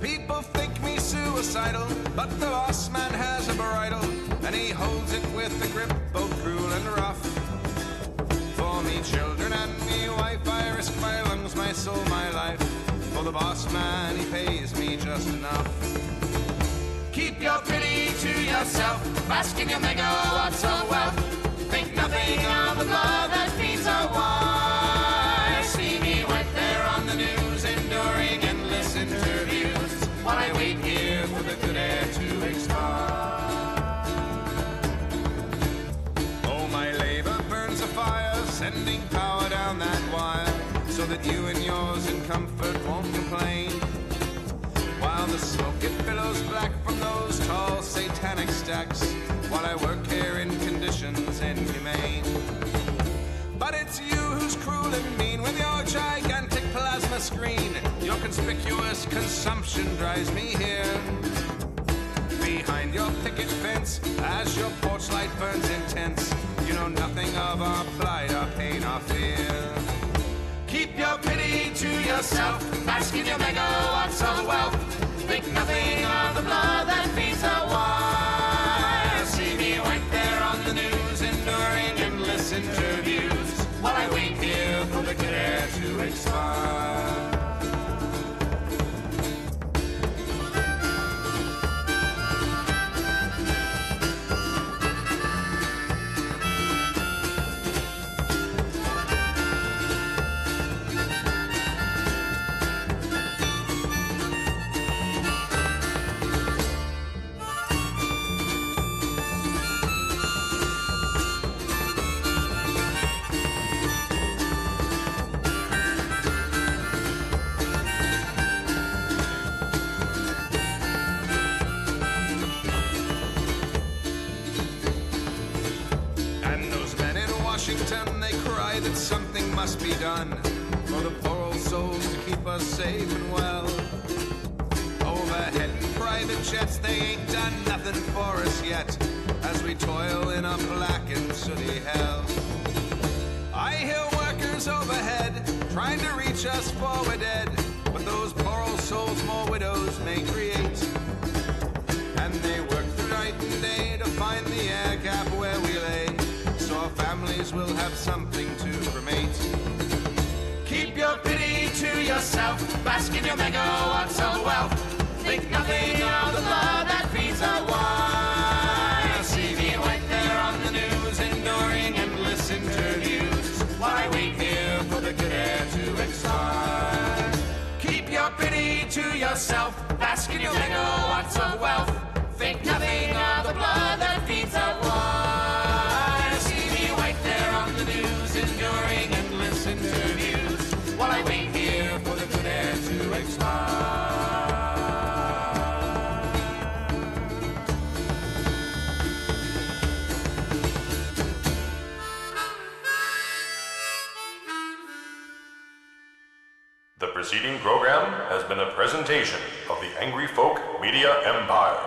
People think me suicidal, but the boss man has a bridle, and he holds it with a grip both cruel and rough. For me children and me wife, I risk my lungs, my soul, my life. For the boss man, he pays me just enough. Keep your pity to yourself, bask in your megawatts of wealth. Think nothing of the blood that feeds our wine. See me right there on the news, enduring endless interviews, while I wait here for the good air to expire. Oh, my labor burns a fire, sending power down that wire, so that you and yours in comfort won't complain. While the smoke it billows black from those tall satanic stacks, while I work here in conditions inhumane. But it's you who's cruel and mean with your gigantic plasma screen. Your conspicuous consumption drives me here. Behind your picket fence, as your porch light burns intense, you know nothing of our plight, our pain, our fear. Keep your pity to yourself, bask in your megawatts of wealth. Think nothing of the blood that feeds the wire. See me right there on the news, enduring endless interviews, while I wait here for the good air to expire. They cry that something must be done for the poor old souls to keep us safe and well. Overhead in private jets, they ain't done nothing for us yet, as we toil in a black and sooty hell. I hear workers overhead trying to reach us for we're dead, but those poor old souls more widows may create. And they work through night and day to find the air gap where we lay, so our families will have something to cremate. Keep your pity to yourself, bask in your megawatts of wealth. Think nothing of the blood that feeds our wine. See me right there on the news, enduring endless interviews, while I wait here for the good air to expire. Keep your pity to yourself, bask in your megawatts of wealth. Think nothing of the blood that feeds our wine. See me right there on the news, enduring endless interviews, while I wait here for the good air to expire. The preceding program has been a presentation of the Angry Folk Media Empire.